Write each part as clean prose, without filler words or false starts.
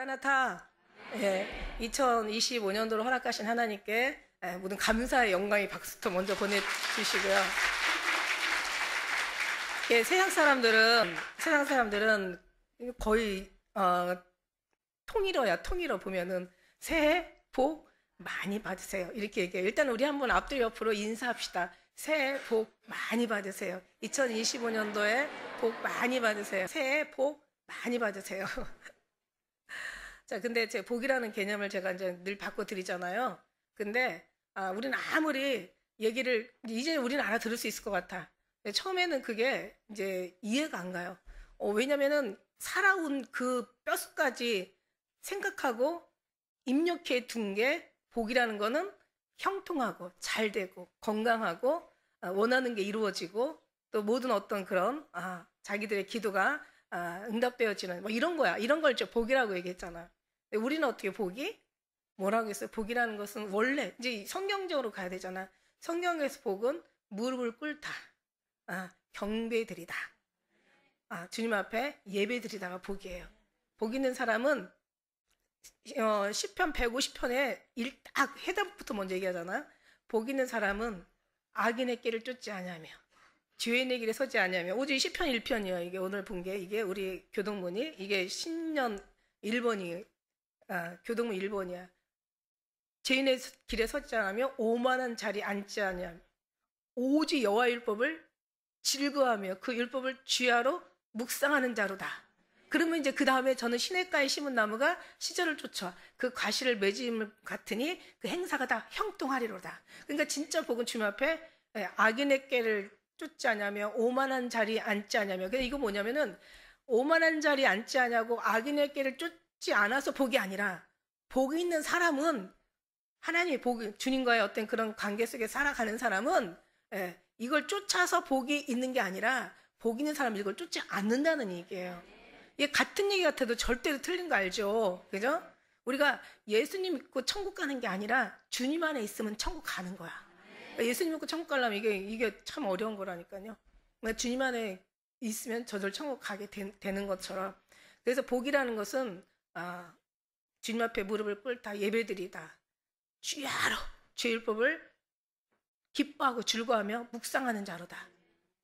마라나타. 예, 2025년도로 허락하신 하나님께 모든 감사의 영광의 박수부터 먼저 보내주시고요. 예, 세상 사람들은 거의 통일어 보면은 새해 복 많이 받으세요. 이렇게 얘기해요. 일단 우리 한번 앞뒤 옆으로 인사합시다. 새해 복 많이 받으세요. 2025년도에 복 많이 받으세요. 새해 복 많이 받으세요. 자, 근데 제 복이라는 개념을 제가 이제 늘 바꿔드리잖아요. 근데 우리는 아무리 얘기를 이제 우리는 알아들을 수 있을 것 같아. 처음에는 그게 이제 이해가 안 가요. 왜냐면은 살아온 그 뼛속까지 생각하고 입력해 둔 게 복이라는 거는 형통하고 잘 되고 건강하고 원하는 게 이루어지고 또 모든 어떤 그런 자기들의 기도가 응답되어지는 뭐 이런 거야. 이런 걸 복이라고 얘기했잖아. 근데 우리는 어떻게 복이? 뭐라고 했어요? 복이라는 것은 원래 이제 성경적으로 가야 되잖아. 성경에서 복은 무릎을 꿇다. 경배드리다. 주님 앞에 예배드리다가 복이에요. 복 있는 사람은 시편 150편에 딱 해답부터 먼저 얘기하잖아요. 복 있는 사람은 악인의 길을 쫓지 아니하며 죄인의 길에 서지 아니하며. 오직 시편 1편이에요. 이게 오늘 본 게 이게 우리 교동문이 이게 신년 1번이 교동문 1번이야. 죄인의 길에 서지 않으며 오만한 자리 앉지 아니하며 오직 여호와 율법을 즐거워하며 그 율법을 주야로 묵상하는 자로다. 그러면 이제 그 다음에 저는 시냇가에 심은 나무가 시절을 쫓아 그 과실을 맺음을 같으니 그 행사가 다 형통하리로다. 그러니까 진짜 복은 주님 앞에 악인의 길을 쫓지 않으며 오만한 자리에 앉지 않으며. 근데 이거 뭐냐면은 오만한 자리에 앉지 않냐고 악인의 길을 쫓지 않아서 복이 아니라 복 있는 사람은 하나님의 복, 주님과의 어떤 그런 관계 속에 살아가는 사람은 이걸 쫓아서 복이 있는 게 아니라 복 있는 사람은 이걸 쫓지 않는다는 얘기예요. 이게 같은 얘기 같아도 절대로 틀린 거 알죠? 그죠? 우리가 예수님 믿고 천국 가는 게 아니라 주님 안에 있으면 천국 가는 거야. 그러니까 예수님 믿고 천국 가려면 이게 참 어려운 거라니까요. 그러니까 주님 안에 있으면 저절 천국 가게 되는 것처럼. 그래서 복이라는 것은 주님 앞에 무릎을 꿇다 예배드리다 주야로 죄율법을 기뻐하고 즐거워하며 묵상하는 자로다.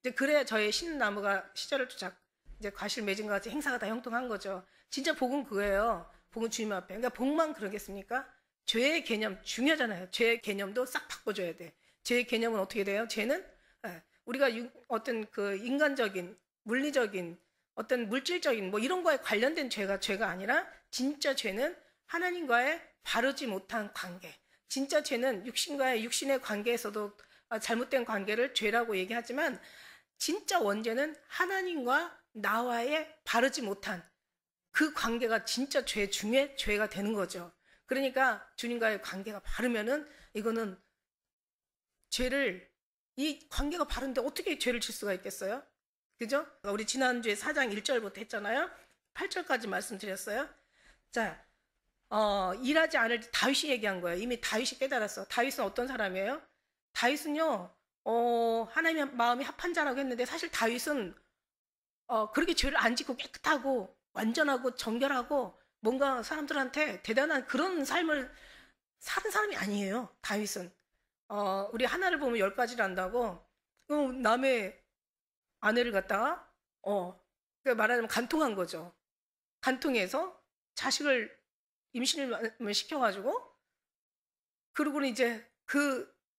이제 그래야 저의 신나무가 시절을 쫓아 이제 과실 맺은 것 같이 행사가 다 형통한 거죠. 진짜 복은 그거예요. 복은 주님 앞에. 그러니까 복만 그러겠습니까? 죄의 개념 중요하잖아요. 죄의 개념도 싹 바꿔줘야 돼. 죄의 개념은 어떻게 돼요? 죄는 우리가 어떤 그 인간적인, 물리적인, 어떤 물질적인 뭐 이런 거에 관련된 죄가 아니라 진짜 죄는 하나님과의 바르지 못한 관계. 진짜 죄는 육신의 관계에서도 잘못된 관계를 죄라고 얘기하지만 진짜 원죄는 하나님과 나와의 바르지 못한 그 관계가 진짜 죄 중에 죄가 되는 거죠. 그러니까 주님과의 관계가 바르면은 이거는 이 관계가 바른데 어떻게 죄를 질 수가 있겠어요? 그죠? 우리 지난주에 4장 1절부터 했잖아요. 8절까지 말씀드렸어요. 자, 일하지 않을 때 다윗이 얘기한 거예요. 이미 다윗이 깨달았어. 다윗은 어떤 사람이에요? 다윗은요, 하나님의 마음이 합한 자라고 했는데 사실 다윗은 그렇게 죄를 안 짓고 깨끗하고 완전하고 정결하고 뭔가 사람들한테 대단한 그런 삶을 사는 사람이 아니에요. 다윗은 우리 하나를 보면 10가지를 안다고 남의 아내를 갖다가 그러니까 말하자면 간통한 거죠. 간통해서 자식을 임신을 시켜가지고 그러고는 이제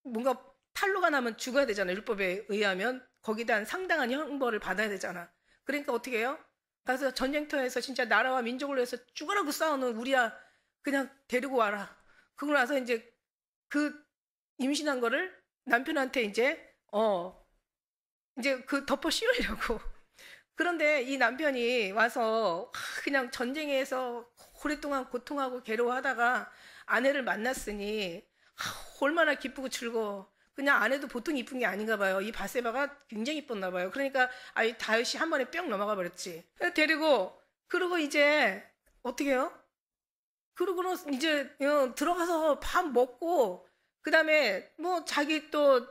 뭔가 탈로가 나면 죽어야 되잖아요. 율법에 의하면 거기에 대한 상당한 형벌을 받아야 되잖아. 그러니까 어떻게 해요? 가서 전쟁터에서 진짜 나라와 민족을 위해서 죽으라고 싸우는 우리야 그냥 데리고 와라. 그러고 나서 이제 그 임신한 거를 남편한테 이제 그 덮어 씌우려고. 그런데 이 남편이 와서 그냥 전쟁에서 오랫동안 고통하고 괴로워하다가 아내를 만났으니 얼마나 기쁘고 즐거워. 그냥 아내도 보통 이쁜 게 아닌가 봐요. 이 바세바가 굉장히 이뻤나 봐요. 그러니까 다윗이 한 번에 뿅 넘어가 버렸지. 데리고 그러고 이제 어떻게 해요? 그러고는 이제 들어가서 밥 먹고 그다음에 뭐 자기 또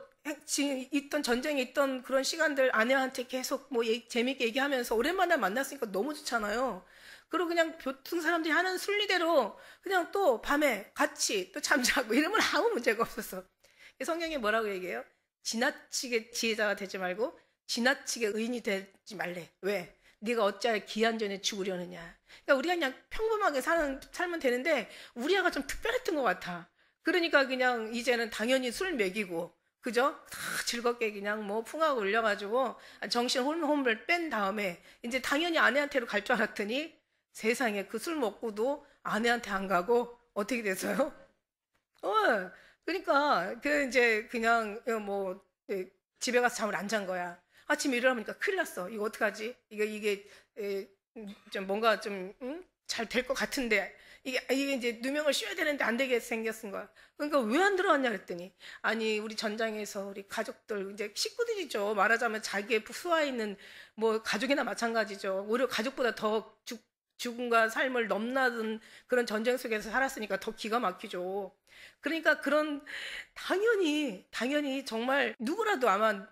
있던 전쟁에 있던 그런 시간들 아내한테 계속 뭐 재밌게 얘기하면서 오랜만에 만났으니까 너무 좋잖아요. 그리고 그냥 보통 사람들이 하는 순리대로 그냥 또 밤에 같이 또 잠자고 이러면 아무 문제가 없었어. 성경에 뭐라고 얘기해요? 지나치게 지혜자가 되지 말고 지나치게 의인이 되지 말래. 왜? 네가 어찌하여 기한 전에 죽으려느냐. 그러니까 우리가 그냥 평범하게 살면 되는데 우리 아가 좀 특별했던 것 같아. 그러니까 그냥 이제는 당연히 술 먹이고, 그죠? 다 즐겁게 그냥 뭐 풍하고 울려가지고 정신 혼을 뺀 다음에 이제 당연히 아내한테로 갈 줄 알았더니 세상에 그 술 먹고도 아내한테 안 가고 어떻게 됐어요? 그러니까 그 이제 그냥 뭐 집에 가서 잠을 안 잔 거야. 아침에 일어나니까 큰일 났어. 이거 어떡하지? 이게 좀 뭔가 좀 잘 될 것 같은데 이게 이제 누명을 씌워야 되는데 안 되게 생겼은 거야. 그러니까 왜 안 들어왔냐 그랬더니 아니 우리 전장에서 우리 가족들 이제 식구들이죠. 말하자면 자기의 수하 있는 뭐 가족이나 마찬가지죠. 오히려 가족보다 더 죽음과 삶을 넘나든 그런 전쟁 속에서 살았으니까 더 기가 막히죠. 그러니까 그런 당연히 정말 누구라도 아마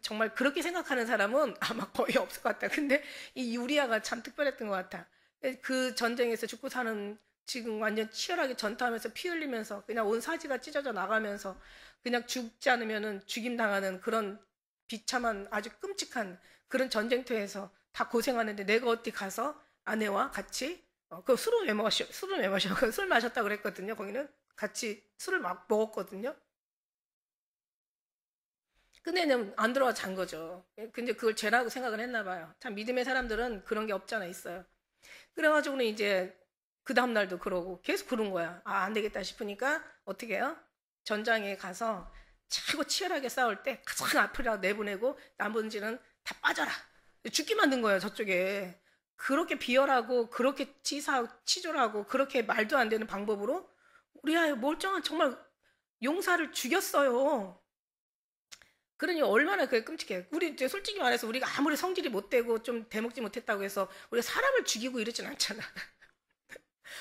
정말 그렇게 생각하는 사람은 아마 거의 없을 것 같다. 근데 이 유리아가 참 특별했던 것 같아. 그 전쟁에서 죽고 사는 지금 완전 치열하게 전투하면서 피 흘리면서 그냥 온 사지가 찢어져 나가면서 그냥 죽지 않으면은 죽임 당하는 그런 비참한 아주 끔찍한 그런 전쟁터에서 다 고생하는데 내가 어디 가서 아내와 같이 그 술을 왜 마셔? 술 마셨다 그랬거든요. 거기는 같이 술을 막 먹었거든요. 근데 안 들어와 잔 거죠. 근데 그걸 죄라고 생각을 했나 봐요. 참 믿음의 사람들은 그런 게 없잖아 있어요. 그래가지고는 이제 그 다음날도 그러고 계속 그런 거야. 안 되겠다 싶으니까 어떻게 해요? 전장에 가서 최고 치열하게 싸울 때 가장 앞이라고 내보내고 나머지는 다 빠져라. 죽게 만든 거예요, 저쪽에. 그렇게 비열하고 그렇게 치졸하고 그렇게 말도 안 되는 방법으로 우리 아이 멀쩡한 정말 용사를 죽였어요. 그러니 얼마나 그게 끔찍해. 우리 솔직히 말해서 우리가 아무리 성질이 못되고 좀 대먹지 못했다고 해서 우리가 사람을 죽이고 이러진 않잖아.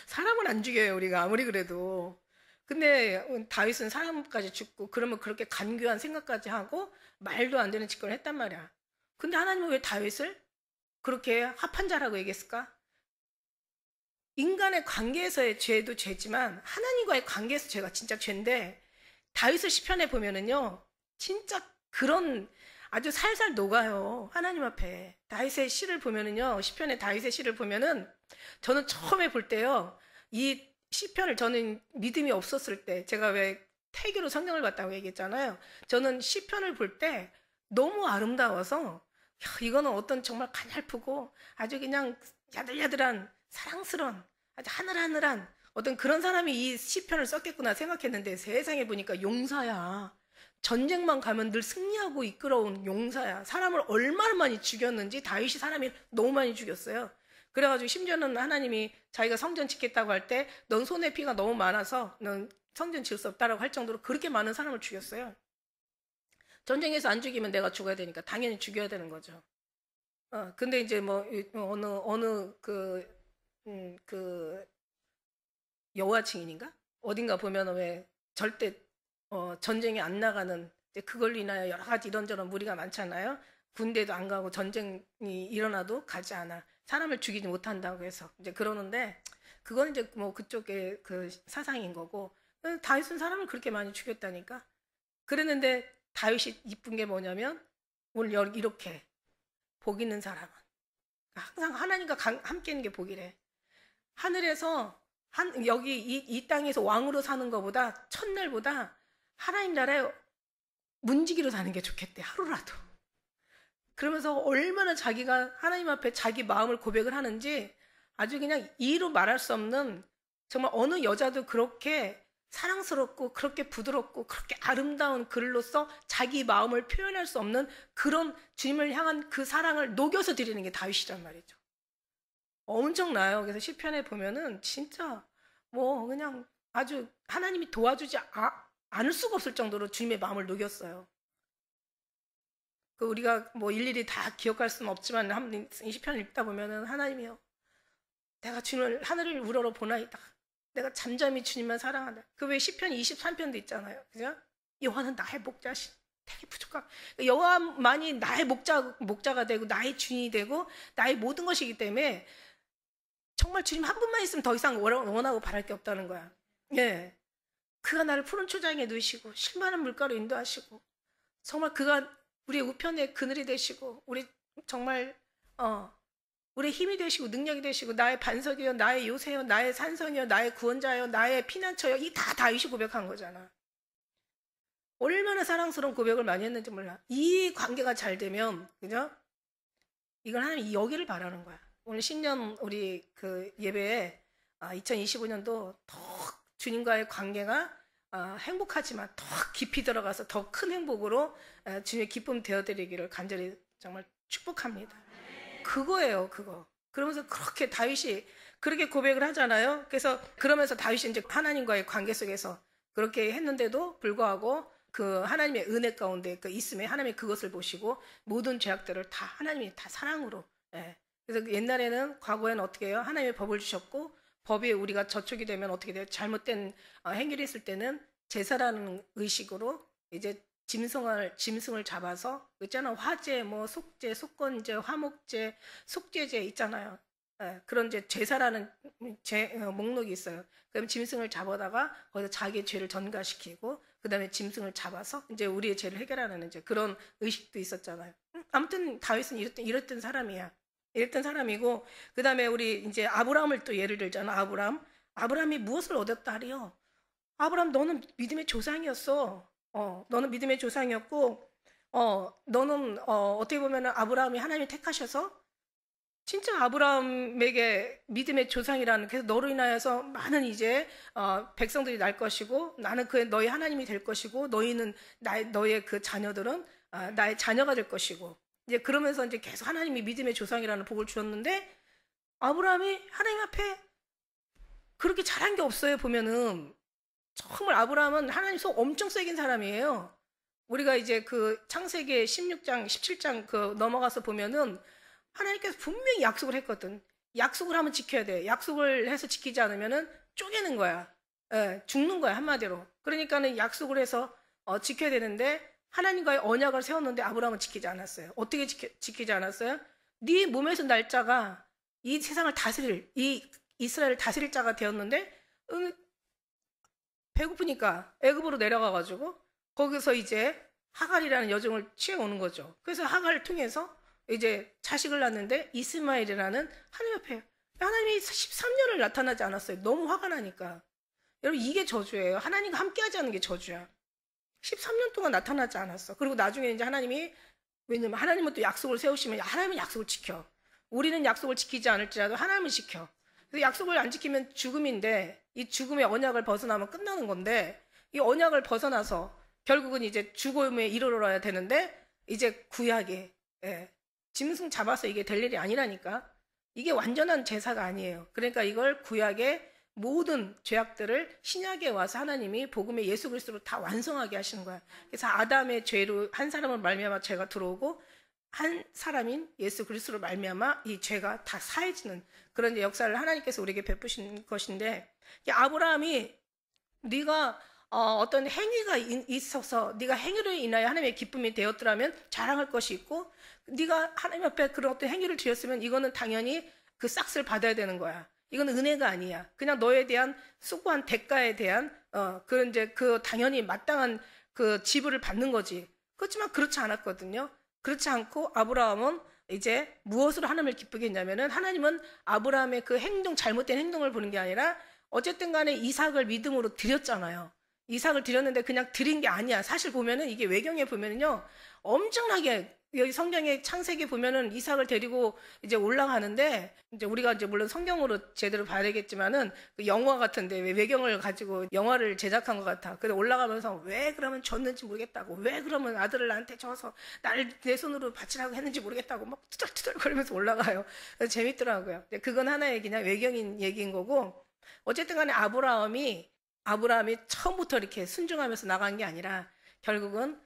사람은 안 죽여요, 우리가 아무리 그래도. 근데 다윗은 사람까지 죽고 그러면 그렇게 간교한 생각까지 하고 말도 안 되는 짓거리를 했단 말이야. 근데 하나님은 왜 다윗을 그렇게 합한 자라고 얘기했을까? 인간의 관계에서의 죄도 죄지만 하나님과의 관계에서 죄가 진짜 죄인데 다윗을 시편에 보면은요 진짜 그런 아주 살살 녹아요. 하나님 앞에 다윗의 시를 보면은요 시편의 다윗의 시를 보면은 저는 처음에 볼 때요 이 시편을 저는 믿음이 없었을 때 제가 왜 태교로 성경을 봤다고 얘기했잖아요. 저는 시편을 볼 때 너무 아름다워서 이거는 어떤 정말 가냘프고 아주 그냥 야들야들한 사랑스러운 아주 하늘하늘한 어떤 그런 사람이 이 시편을 썼겠구나 생각했는데 세상에 보니까 용사야. 전쟁만 가면 늘 승리하고 이끌어온 용사야. 사람을 얼마나 많이 죽였는지 다윗이 사람이 너무 많이 죽였어요. 그래가지고 심지어는 하나님이 자기가 성전 짓겠다고 할 때 넌 손에 피가 너무 많아서 넌 성전 지을 수 없다라고 할 정도로 그렇게 많은 사람을 죽였어요. 전쟁에서 안 죽이면 내가 죽어야 되니까 당연히 죽여야 되는 거죠. 근데 이제 뭐 어느 그 여호와 증인인가 어딘가 보면 왜 절대 전쟁에 안 나가는 그걸로 인하여 여러 가지 이런저런 무리가 많잖아요. 군대도 안 가고 전쟁이 일어나도 가지 않아. 사람을 죽이지 못한다고 해서 이제 그러는데 그건 이제 뭐 그쪽의 그 사상인 거고 다윗은 사람을 그렇게 많이 죽였다니까. 그랬는데 다윗이 이쁜 게 뭐냐면 오늘 이렇게 복 있는 사람은 항상 하나님과 함께 있는 게 복이래. 하늘에서 여기 이 땅에서 왕으로 사는 것보다 첫날보다 하나님 나라에 문지기로 사는 게 좋겠대. 하루라도. 그러면서 얼마나 자기가 하나님 앞에 자기 마음을 고백을 하는지 아주 그냥 이로 말할 수 없는 정말 어느 여자도 그렇게 사랑스럽고 그렇게 부드럽고 그렇게 아름다운 글로써 자기 마음을 표현할 수 없는 그런 주님을 향한 그 사랑을 녹여서 드리는 게 다윗이란 말이죠. 엄청나요. 그래서 시편에 보면은 진짜 뭐 그냥 아주 하나님이 도와주지 않을 수가 없을 정도로 주님의 마음을 녹였어요. 우리가 뭐 일일이 다 기억할 수는 없지만 이 시편을 읽다 보면은 하나님이요. 내가 주님을 하늘을 우러러 보나이다. 내가 잠잠히 주님만 사랑한다. 그 왜 시편 23편도 있잖아요. 그죠? 여호와는 나의 목자신. 되게 부족한. 여호와만이 나의 목자가 되고 나의 주인이 되고 나의 모든 것이기 때문에 정말 주님 한 분만 있으면 더 이상 원하고 바랄 게 없다는 거야. 예. 그가 나를 푸른 초장에 누이시고 실만한 물가로 인도하시고 정말 그가 우리의 우편의 그늘이 되시고 우리 정말 우리의 힘이 되시고 능력이 되시고 나의 반석이요 나의 요새요 나의 산성이요 나의 구원자요 나의 피난처요 이 다 다윗이 고백한 거잖아. 얼마나 사랑스러운 고백을 많이 했는지 몰라. 이 관계가 잘 되면 그죠? 이건 하나님 여기를 바라는 거야. 오늘 신년 우리 그 예배에 2025년도 더 주님과의 관계가 행복하지만 더 깊이 들어가서 더 큰 행복으로 주님의 기쁨 되어드리기를 간절히 정말 축복합니다. 그거예요, 그거. 그러면서 그렇게 다윗이 그렇게 고백을 하잖아요. 그래서 그러면서 다윗이 이제 하나님과의 관계 속에서 그렇게 했는데도 불구하고 그 하나님의 은혜 가운데 그 있음에 하나님이 그것을 보시고 모든 죄악들을 다 하나님이 다 사랑으로. 예. 그래서 옛날에는 과거에는 어떻게 해요? 하나님의 법을 주셨고 법이 우리가 저촉이 되면 어떻게 돼요? 잘못된 행위를 했을 때는 제사라는 의식으로 이제 짐승을 잡아서 있잖아. 화제, 뭐 속죄, 속건제, 화목제, 속죄제 있잖아요. 예, 그런 이제 제사라는 목록이 있어요. 그럼 짐승을 잡아다가 거기서 자기의 죄를 전가시키고 그다음에 짐승을 잡아서 이제 우리의 죄를 해결하는 이제 그런 의식도 있었잖아요. 아무튼 다윗은 이랬던 사람이야. 이랬던 사람이고 그다음에 우리 이제 아브라함을 또 예를 들잖아. 아브라함이 무엇을 얻었다 하리요? 아브라함 너는 믿음의 조상이었어. 너는 믿음의 조상이었고 너는 어떻게 보면 아브라함이 하나님이 택하셔서 진짜 아브라함에게 믿음의 조상이라는 그래서 너로 인하여서 많은 이제 백성들이 날 것이고 나는 너희 하나님이 될 것이고 너희는 너의 그 자녀들은 나의 자녀가 될 것이고 이제 그러면서 이제 계속 하나님이 믿음의 조상이라는 복을 주었는데 아브라함이 하나님 앞에 그렇게 잘한 게 없어요. 보면은 정말 아브라함은 하나님 속 엄청 세긴 사람이에요. 우리가 이제 그 창세기 16장, 17장 그 넘어가서 보면은 하나님께서 분명히 약속을 했거든. 약속을 하면 지켜야 돼. 약속을 해서 지키지 않으면은 쪼개는 거야. 예, 죽는 거야, 한마디로. 그러니까는 약속을 해서 지켜야 되는데 하나님과의 언약을 세웠는데 아브라함은 지키지 않았어요. 어떻게 지키지 않았어요? 네 몸에서 날 자가 이 세상을 이 이스라엘을 다스릴 자가 되었는데 배고프니까 애굽으로 내려가가지고 거기서 이제 하갈이라는 여종을 취해오는 거죠. 그래서 하갈을 통해서 이제 자식을 낳는데 이스마엘이라는 하나님 앞에 하나님이 13년을 나타나지 않았어요. 너무 화가 나니까. 여러분 이게 저주예요. 하나님과 함께하지 않는 게 저주야. 13년 동안 나타나지 않았어. 그리고 나중에 이제 하나님이 왜냐면 하나님은 또 약속을 세우시면 하나님은 약속을 지켜. 우리는 약속을 지키지 않을지라도 하나님은 지켜. 그래서 약속을 안 지키면 죽음인데 이 죽음의 언약을 벗어나면 끝나는 건데 이 언약을 벗어나서 결국은 이제 죽음에 이르러야 되는데 이제 구약에 짐승 잡아서 이게 될 일이 아니라니까. 이게 완전한 제사가 아니에요. 그러니까 이걸 구약의 모든 죄악들을 신약에 와서 하나님이 복음의 예수 그리스도로 다 완성하게 하시는 거야. 그래서 아담의 죄로 한 사람을 말미암아 죄가 들어오고 한 사람인 예수 그리스도로 말미암아 이 죄가 다 사해지는 그런 역사를 하나님께서 우리에게 베푸신 것인데 아브라함이 네가 어떤 행위가 있어서 네가 행위로 인하여 하나님의 기쁨이 되었더라면 자랑할 것이 있고 네가 하나님 앞에 그런 어떤 행위를 드렸으면 이거는 당연히 그 싹스를 받아야 되는 거야. 이건 은혜가 아니야. 그냥 너에 대한 수고한 대가에 대한 그 이제 그 당연히 마땅한 그 지불을 받는 거지. 그렇지만 그렇지 않았거든요. 그렇지 않고 아브라함은 이제 무엇으로 하나님을 기쁘게 했냐면은 하나님은 아브라함의 그 잘못된 행동을 보는 게 아니라 어쨌든 간에 이삭을 믿음으로 드렸잖아요. 이삭을 드렸는데 그냥 드린 게 아니야. 사실 보면은 이게 외경에 보면은요 엄청나게 여기 성경의 창세기 보면은 이삭을 데리고 이제 올라가는데 이제 우리가 이제 물론 성경으로 제대로 봐야 되겠지만은 그 영화 같은데 왜 외경을 가지고 영화를 제작한 것 같아. 그래서 올라가면서 왜 그러면 줬는지 모르겠다고, 왜 그러면 아들을 나한테 줘서 나를 내 손으로 바치라고 했는지 모르겠다고 막 투덜투덜 거리면서 올라가요. 그래서 재밌더라고요. 그건 하나의 그냥 외경인 얘기인 거고 어쨌든 간에 아브라함이 처음부터 이렇게 순종하면서 나간 게 아니라 결국은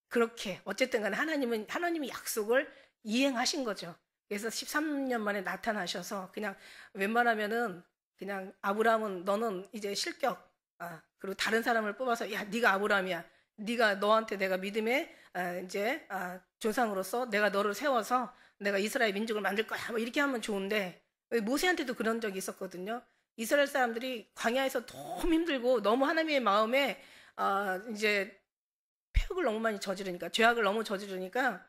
그렇게 어쨌든 간에 하나님이 약속을 이행하신 거죠. 그래서 13년 만에 나타나셔서 그냥 웬만하면은 그냥 아브라함은 너는 이제 실격 그리고 다른 사람을 뽑아서 야 네가 아브라함이야. 너한테 내가 믿음의 이제 조상으로서 내가 너를 세워서 내가 이스라엘 민족을 만들 거야. 뭐 이렇게 하면 좋은데 모세한테도 그런 적이 있었거든요. 이스라엘 사람들이 광야에서 너무 힘들고 너무 하나님의 마음에 이제 폐역을 너무 많이 저지르니까, 죄악을 너무 저지르니까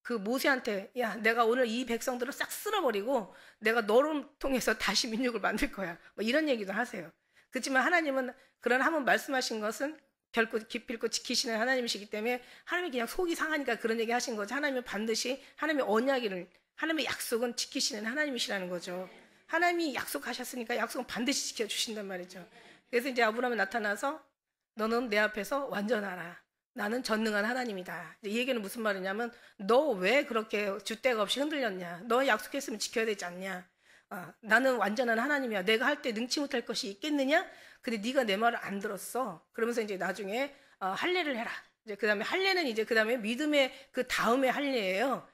그 모세한테, 야, 내가 오늘 이 백성들을 싹 쓸어버리고 내가 너를 통해서 다시 민족을 만들 거야, 뭐 이런 얘기도 하세요. 그렇지만 하나님은 그런 한번 말씀하신 것은 결코 기필코 지키시는 하나님이시기 때문에 하나님이 그냥 속이 상하니까 그런 얘기 하신 거죠. 하나님은 반드시 하나님의 언약을, 하나님의 약속은 지키시는 하나님이시라는 거죠. 하나님이 약속하셨으니까 약속은 반드시 지켜주신단 말이죠. 그래서 이제 아브라함이 나타나서 너는 내 앞에서 완전하라. 나는 전능한 하나님이다. 이 얘기는 무슨 말이냐면, 너 왜 그렇게 줏대가 없이 흔들렸냐? 너 약속했으면 지켜야 되지 않냐? 나는 완전한 하나님이야. 내가 할 때 능치 못할 것이 있겠느냐? 근데 네가 내 말을 안 들었어. 그러면서 이제 나중에 할례를 해라. 이제 그다음에 할례는 이제 그다음에 믿음의 그 다음에 할례예요.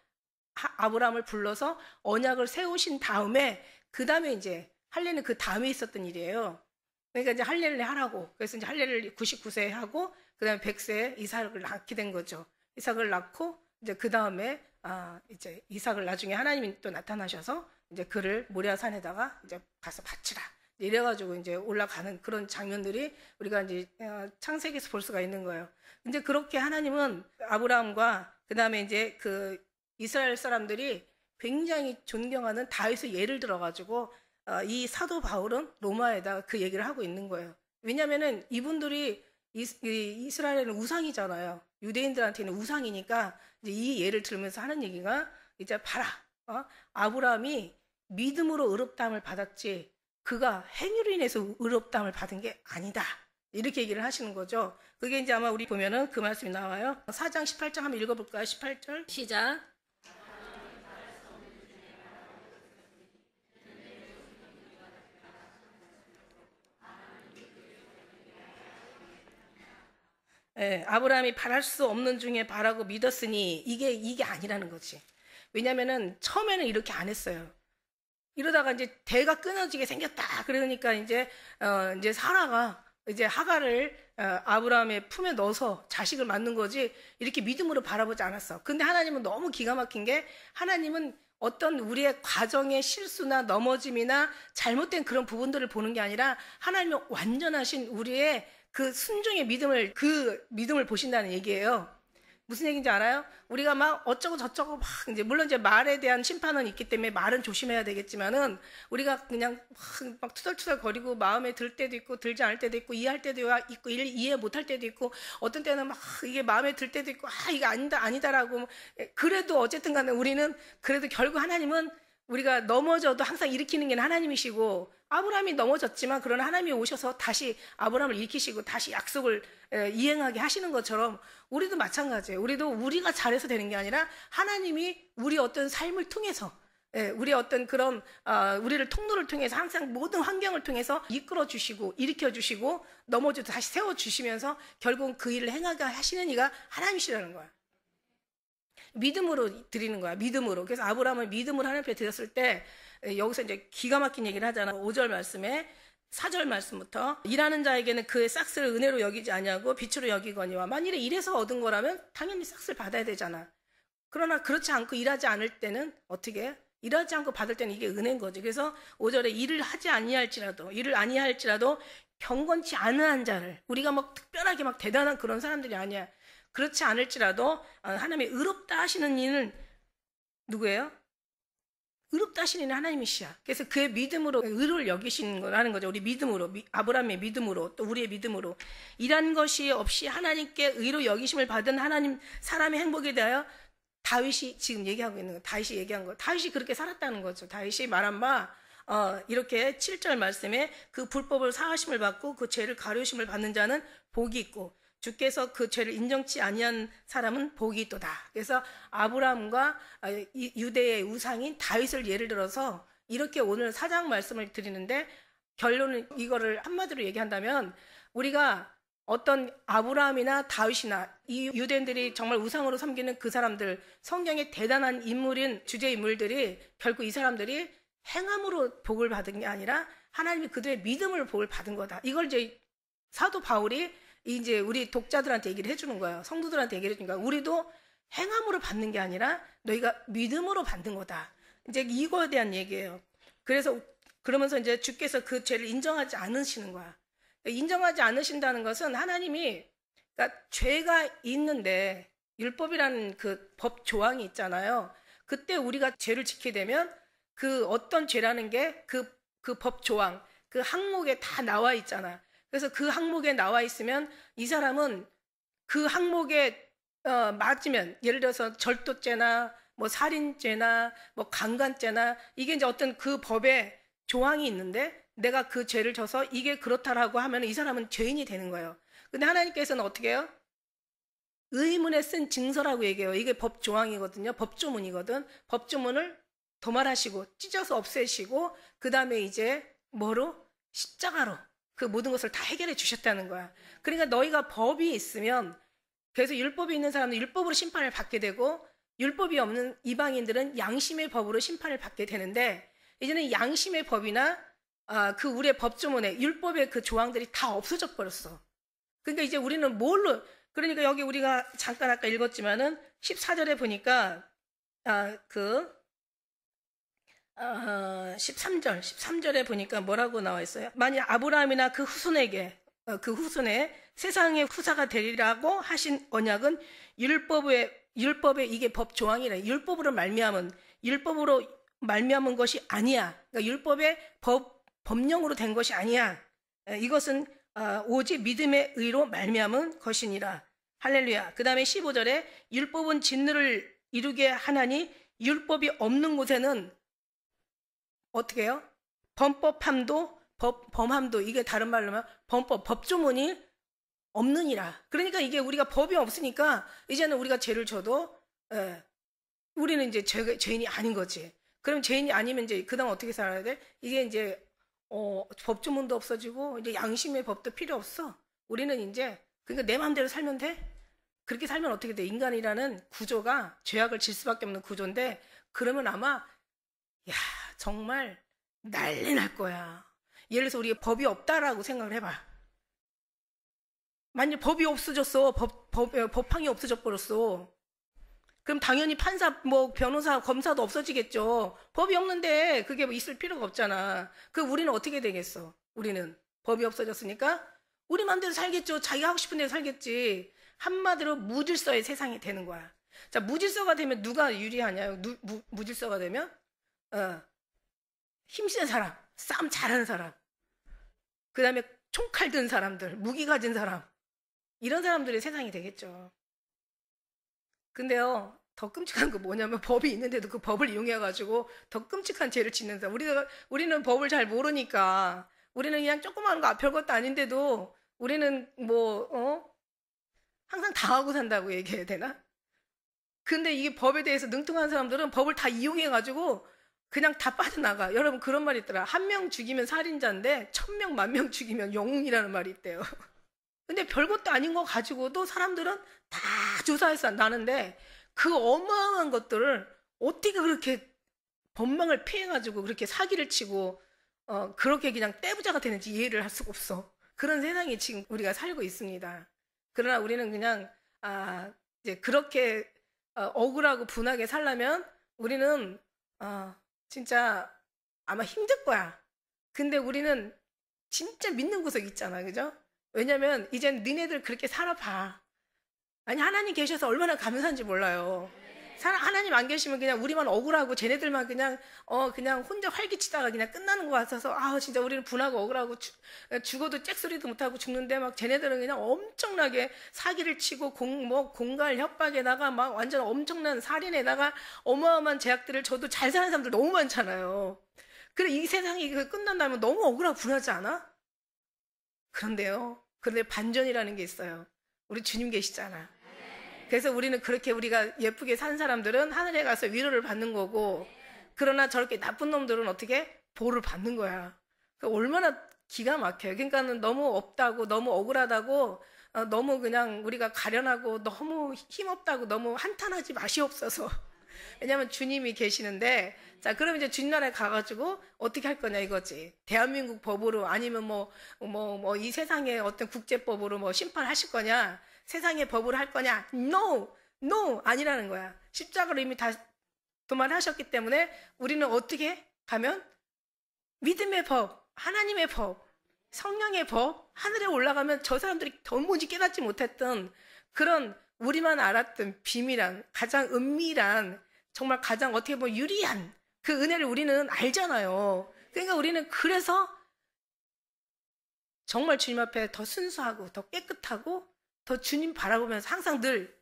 아브라함을 불러서 언약을 세우신 다음에 그다음에 이제 할례는 그 다음에 있었던 일이에요. 그러니까 이제 할례를 하라고. 그래서 이제 할례를 99세에 하고 그다음에 100세에 이삭을 낳게 된 거죠. 이삭을 낳고 이제 그다음에 이제 이삭을 나중에 하나님이 또 나타나셔서 이제 그를 모리아 산에다가 이제 가서 바치라. 이래가지고 이제 올라가는 그런 장면들이 우리가 이제 창세기에서 볼 수가 있는 거예요. 근데 그렇게 하나님은 아브라함과 그다음에 이제 그 이스라엘 사람들이 굉장히 존경하는 다윗의 예를 들어가지고 이 사도 바울은 로마에다 그 얘기를 하고 있는 거예요. 왜냐면은 이분들이 이스라엘은 우상이잖아요. 유대인들한테는 우상이니까 이제 이 예를 들으면서 하는 얘기가 이제 봐라. 아브라함이 믿음으로 의롭다함을 받았지 그가 행위로 인해서 의롭다함을 받은 게 아니다. 이렇게 얘기를 하시는 거죠. 그게 이제 아마 우리 보면은 그 말씀이 나와요. 4장 18장 한번 읽어볼까요? 18절 시작. 아브라함이 바랄 수 없는 중에 바라고 믿었으니 이게 아니라는 거지. 왜냐면은 처음에는 이렇게 안 했어요. 이러다가 이제 대가 끊어지게 생겼다. 그러니까 이제 사라가 이제 하갈을 아브라함의 품에 넣어서 자식을 낳는 거지 이렇게 믿음으로 바라보지 않았어. 근데 하나님은 너무 기가 막힌 게 하나님은 어떤 우리의 과정의 실수나 넘어짐이나 잘못된 그런 부분들을 보는 게 아니라 하나님은 완전하신 우리의 그 순종의 믿음을 그 믿음을 보신다는 얘기예요. 무슨 얘기인지 알아요? 우리가 막 어쩌고 저쩌고 막 이제 물론 이제 말에 대한 심판은 있기 때문에 말은 조심해야 되겠지만은 우리가 그냥 막 투덜투덜 거리고 마음에 들 때도 있고 들지 않을 때도 있고 이해할 때도 있고 이해 못할 때도 있고 어떤 때는 막 이게 마음에 들 때도 있고 이게 아니다라고 그래도 어쨌든 간에 우리는 그래도 결국 하나님은 우리가 넘어져도 항상 일으키는 게 하나님이시고 아브라함이 넘어졌지만 그러나 하나님이 오셔서 다시 아브라함을 일으키시고 다시 약속을 이행하게 하시는 것처럼 우리도 마찬가지예요. 우리도 우리가 잘해서 되는 게 아니라 하나님이 우리 어떤 삶을 통해서 우리 어떤 그런 우리를 통로를 통해서 항상 모든 환경을 통해서 이끌어 주시고 일으켜 주시고 넘어져도 다시 세워 주시면서 결국은 그 일을 행하게 하시는 이가 하나님이시라는 거야. 믿음으로 드리는 거야. 믿음으로. 그래서 아브라함은 믿음으로 하나님 앞에 드렸을 때 여기서 이제 기가 막힌 얘기를 하잖아. 5절 말씀에 4절 말씀부터 일하는 자에게는 그의 싹스를 은혜로 여기지 아니하고 빛으로 여기거니와 만일에 일해서 얻은 거라면 당연히 싹스를 받아야 되잖아. 그러나 그렇지 않고 일하지 않을 때는 어떻게? 일하지 않고 받을 때는 이게 은혜인 거지. 그래서 5절에 일을 하지 아니할지라도 일을 아니할지라도 경건치 않은 한 자를 우리가 막 특별하게 막 대단한 그런 사람들이 아니야. 그렇지 않을지라도 하나님의 의롭다 하시는 이는 누구예요? 의롭다 하시는 이는 하나님이시야. 그래서 그의 믿음으로 의를 여기시는 거라는 거죠. 우리 믿음으로, 아브라함의 믿음으로, 또 우리의 믿음으로 일한 것이 없이 하나님께 의로 여기심을 받은 하나님 사람의 행복에 대하여 다윗이 지금 얘기하고 있는 거, 다윗이 얘기한 거, 다윗이 그렇게 살았다는 거죠. 다윗이 말한 바 이렇게 7절 말씀에 그 불법을 사하심을 받고 그 죄를 가려심을 받는 자는 복이 있고 주께서 그 죄를 인정치 아니한 사람은 복이 있도다. 그래서 아브라함과 유대의 우상인 다윗을 예를 들어서 이렇게 오늘 4장 말씀을 드리는데 결론은 이거를 한마디로 얘기한다면 우리가 어떤 아브라함이나 다윗이나 이 유대인들이 정말 우상으로 섬기는 그 사람들 성경의 대단한 인물인 주제 인물들이 결국 이 사람들이 행함으로 복을 받은 게 아니라 하나님이 그들의 믿음을 복을 받은 거다. 이걸 이제 사도 바울이 이제 우리 독자들한테 얘기를 해주는 거예요. 성도들한테 얘기를 해주는 거예요. 우리도 행함으로 받는 게 아니라 너희가 믿음으로 받는 거다. 이제 이거에 대한 얘기예요. 그래서 그러면서 이제 주께서 그 죄를 인정하지 않으시는 거야. 인정하지 않으신다는 것은 하나님이, 그러니까 죄가 있는데 율법이라는 그 법 조항이 있잖아요. 그때 우리가 죄를 지키게 되면 그 어떤 죄라는 게 그 법 조항, 그 항목에 다 나와 있잖아. 그래서 그 항목에 나와 있으면 이 사람은 그 항목에 맞으면, 예를 들어서 절도죄나 뭐 살인죄나 뭐 강간죄나, 이게 이제 어떤 그 법에 조항이 있는데 내가 그 죄를 져서 이게 그렇다라고 하면 이 사람은 죄인이 되는 거예요. 근데 하나님께서는 어떻게 해요? 의문에 쓴 증서라고 얘기해요. 이게 법 조항이거든요. 법조문이거든. 법조문을 도말하시고 찢어서 없애시고 그 다음에 이제 뭐로? 십자가로 그 모든 것을 다 해결해 주셨다는 거야. 그러니까 너희가 법이 있으면, 그래서 율법이 있는 사람은 율법으로 심판을 받게 되고 율법이 없는 이방인들은 양심의 법으로 심판을 받게 되는데, 이제는 양심의 법이나 그 우리의 법조문에 율법의 그 조항들이 다 없어져 버렸어. 그러니까 이제 우리는 뭘로, 그러니까 여기 우리가 잠깐 아까 읽었지만은 14절에 보니까 13절에 보니까 뭐라고 나와 있어요? 만약 아브라함이나 그 후손에게, 그 후손에 세상의 후사가 되리라고 하신 언약은 율법의 이게 법 조항이래. 율법으로 말미암은 것이 아니야. 그러니까 율법의 법령으로 된 것이 아니야. 이것은 오직 믿음의 의로 말미암은 것이니라. 할렐루야. 그 다음에 15절에 율법은 진리를 이루게 하나니 율법이 없는 곳에는 어떻게 해요? 범함도, 이게 다른 말로 하면 법조문이 없느니라. 그러니까 이게 우리가 법이 없으니까 이제는 우리가 죄를 져도 우리는 이제 죄인이 아닌 거지. 그럼 죄인이 아니면 이제 그다음 어떻게 살아야 돼? 이게 이제 법조문도 없어지고 이제 양심의 법도 필요 없어. 우리는 이제 그러니까 내 마음대로 살면 돼. 그렇게 살면 어떻게 돼? 인간이라는 구조가 죄악을 질 수밖에 없는 구조인데, 그러면 아마 정말 난리 날 거야. 예를 들어서 우리가 법이 없다라고 생각을 해봐. 만약 법이 없어졌어. 법항이 없어져 버렸어. 그럼 당연히 판사, 뭐 변호사, 검사도 없어지겠죠. 법이 없는데 그게 뭐 있을 필요가 없잖아. 우리는 어떻게 되겠어? 우리는 법이 없어졌으니까 우리 마음대로 살겠죠. 자기가 하고 싶은 대로 살겠지. 한마디로 무질서의 세상이 되는 거야. 자, 무질서가 되면 누가 유리하냐? 무질서가 되면 힘센 사람, 싸움 잘하는 사람, 그 다음에 총칼 든 사람들, 무기 가진 사람, 이런 사람들의 세상이 되겠죠. 근데요, 더 끔찍한 거 뭐냐면 법이 있는데도 그 법을 이용해가지고 더 끔찍한 죄를 짓는 사람. 우리는 법을 잘 모르니까 우리는 그냥 조그마한 거 별것도 아닌데도 우리는 항상 당하고 산다고 얘기해야 되나? 근데 이게 법에 대해서 능통한 사람들은 법을 다 이용해가지고 그냥 다 빠져나가. 여러분 그런 말 있더라. 1명 죽이면 살인자인데 1000명, 10,000명 죽이면 영웅이라는 말이 있대요. 근데 별것도 아닌 거 가지고도 사람들은 다 조사해서 나는데 그 어마어마한 것들을 어떻게 그렇게 법망을 피해가지고 그렇게 사기를 치고 그렇게 그냥 떼부자가 되는지 이해를 할 수가 없어. 그런 세상에 지금 우리가 살고 있습니다. 그러나 우리는 그냥 이제 그렇게 억울하고 분하게 살려면 우리는 진짜 아마 힘들 거야. 근데 우리는 진짜 믿는 구석이 있잖아. 그죠? 왜냐면 이젠 너네들 그렇게 살아봐. 아니 하나님 계셔서 얼마나 감사한지 몰라요. 하나님 안 계시면 그냥 우리만 억울하고 쟤네들만 그냥 혼자 활기치다가 그냥 끝나는 거 같아서 진짜 우리는 분하고 억울하고 죽어도 잭소리도 못하고 죽는데 막 쟤네들은 그냥 엄청나게 사기를 치고 공갈 협박에다가 막 완전 엄청난 살인에다가 어마어마한 제약들을 줘도 잘 사는 사람들 너무 많잖아요. 그래 이 세상이 끝난다면 너무 억울하고 분하지 않아? 그런데 반전이라는 게 있어요. 우리 주님 계시잖아. 그래서 우리는 그렇게 우리가 예쁘게 산 사람들은 하늘에 가서 위로를 받는 거고, 그러나 저렇게 나쁜 놈들은 어떻게? 벌을 받는 거야. 그러니까 얼마나 기가 막혀요. 그러니까는 너무 없다고, 너무 억울하다고, 너무 그냥 우리가 가련하고, 너무 힘없다고, 너무 한탄하지 마시옵소서. 왜냐면 주님이 계시는데, 자, 그럼 이제 주님 나라에 가가지고 어떻게 할 거냐 이거지. 대한민국 법으로 아니면 이 세상의 어떤 국제법으로 심판하실 거냐? 세상의 법으로 할 거냐? No! 아니라는 거야. 십자가로 이미 다 도말하셨기 때문에 우리는 어떻게 가면 믿음의 법, 하나님의 법, 성령의 법, 하늘에 올라가면 저 사람들이 도무지 깨닫지 못했던 그런 우리만 알았던 비밀한, 가장 은밀한, 정말 가장 어떻게 보면 유리한 그 은혜를 우리는 알잖아요. 그러니까 우리는 그래서 정말 주님 앞에 더 순수하고 더 깨끗하고 더 주님 바라보면서 항상 늘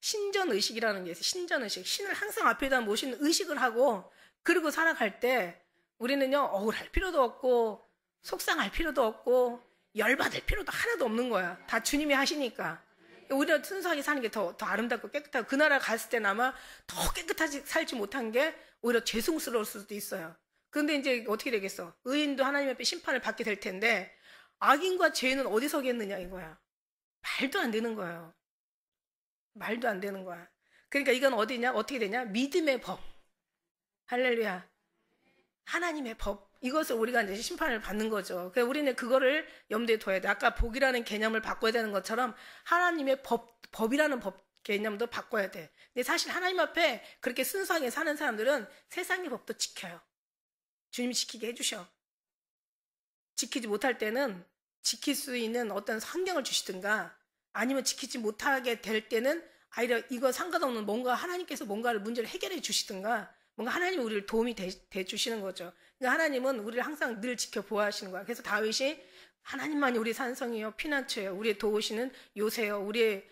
신전의식이라는 게 있어요. 신전의식. 신을 항상 앞에다 모시는 의식을 하고 그리고 살아갈 때 우리는요, 억울할 필요도 없고 속상할 필요도 없고 열받을 필요도 하나도 없는 거야. 다 주님이 하시니까. 우리가 순수하게 사는 게 더 아름답고 깨끗하고 그 나라 갔을 때는 아마 더 깨끗하게 살지 못한 게 오히려 죄송스러울 수도 있어요. 그런데 이제 어떻게 되겠어? 의인도 하나님 앞에 심판을 받게 될 텐데 악인과 죄인은 어디 서겠느냐 이거야. 말도 안 되는 거예요. 말도 안 되는 거야. 그러니까 이건 어디냐? 어떻게 되냐? 믿음의 법. 할렐루야. 하나님의 법. 이것을 우리가 이제 심판을 받는 거죠. 그래서 우리는 그거를 염두에 둬야 돼. 아까 복이라는 개념을 바꿔야 되는 것처럼 하나님의 법이라는 법 개념도 바꿔야 돼. 근데 사실 하나님 앞에 그렇게 순수하게 사는 사람들은 세상의 법도 지켜요. 주님이 지키게 해주셔. 지키지 못할 때는 지킬 수 있는 어떤 환경을 주시든가 아니면 지키지 못하게 될 때는 아이려 이거 상관없는 뭔가 하나님께서 뭔가를 문제를 해결해 주시든가 뭔가 하나님이 우리를 도움이 돼 주시는 거죠. 그러니까 하나님은 우리를 항상 늘 지켜보아 하시는 거야. 그래서 다윗이 하나님만이 우리 산성이요 피난처예요. 우리의 도우시는 요새요. 우리의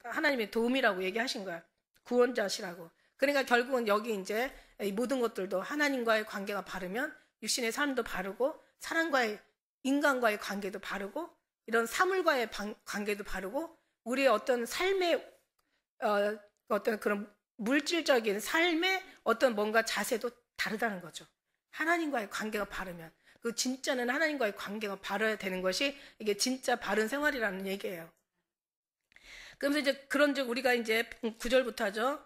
하나님의 도움이라고 얘기하신 거야. 구원자시라고. 그러니까 결국은 여기 이제 이 모든 것들도 하나님과의 관계가 바르면 육신의 삶도 바르고 사람과의 인간과의 관계도 바르고 이런 사물과의 관계도 바르고 우리의 어떤 삶의 어떤 그런 물질적인 삶의 어떤 뭔가 자세도 다르다는 거죠. 하나님과의 관계가 바르면 그 진짜는 하나님과의 관계가 바르야 되는 것이 이게 진짜 바른 생활이라는 얘기예요. 그러면서 이제 그런즉 우리가 이제 9절부터 하죠.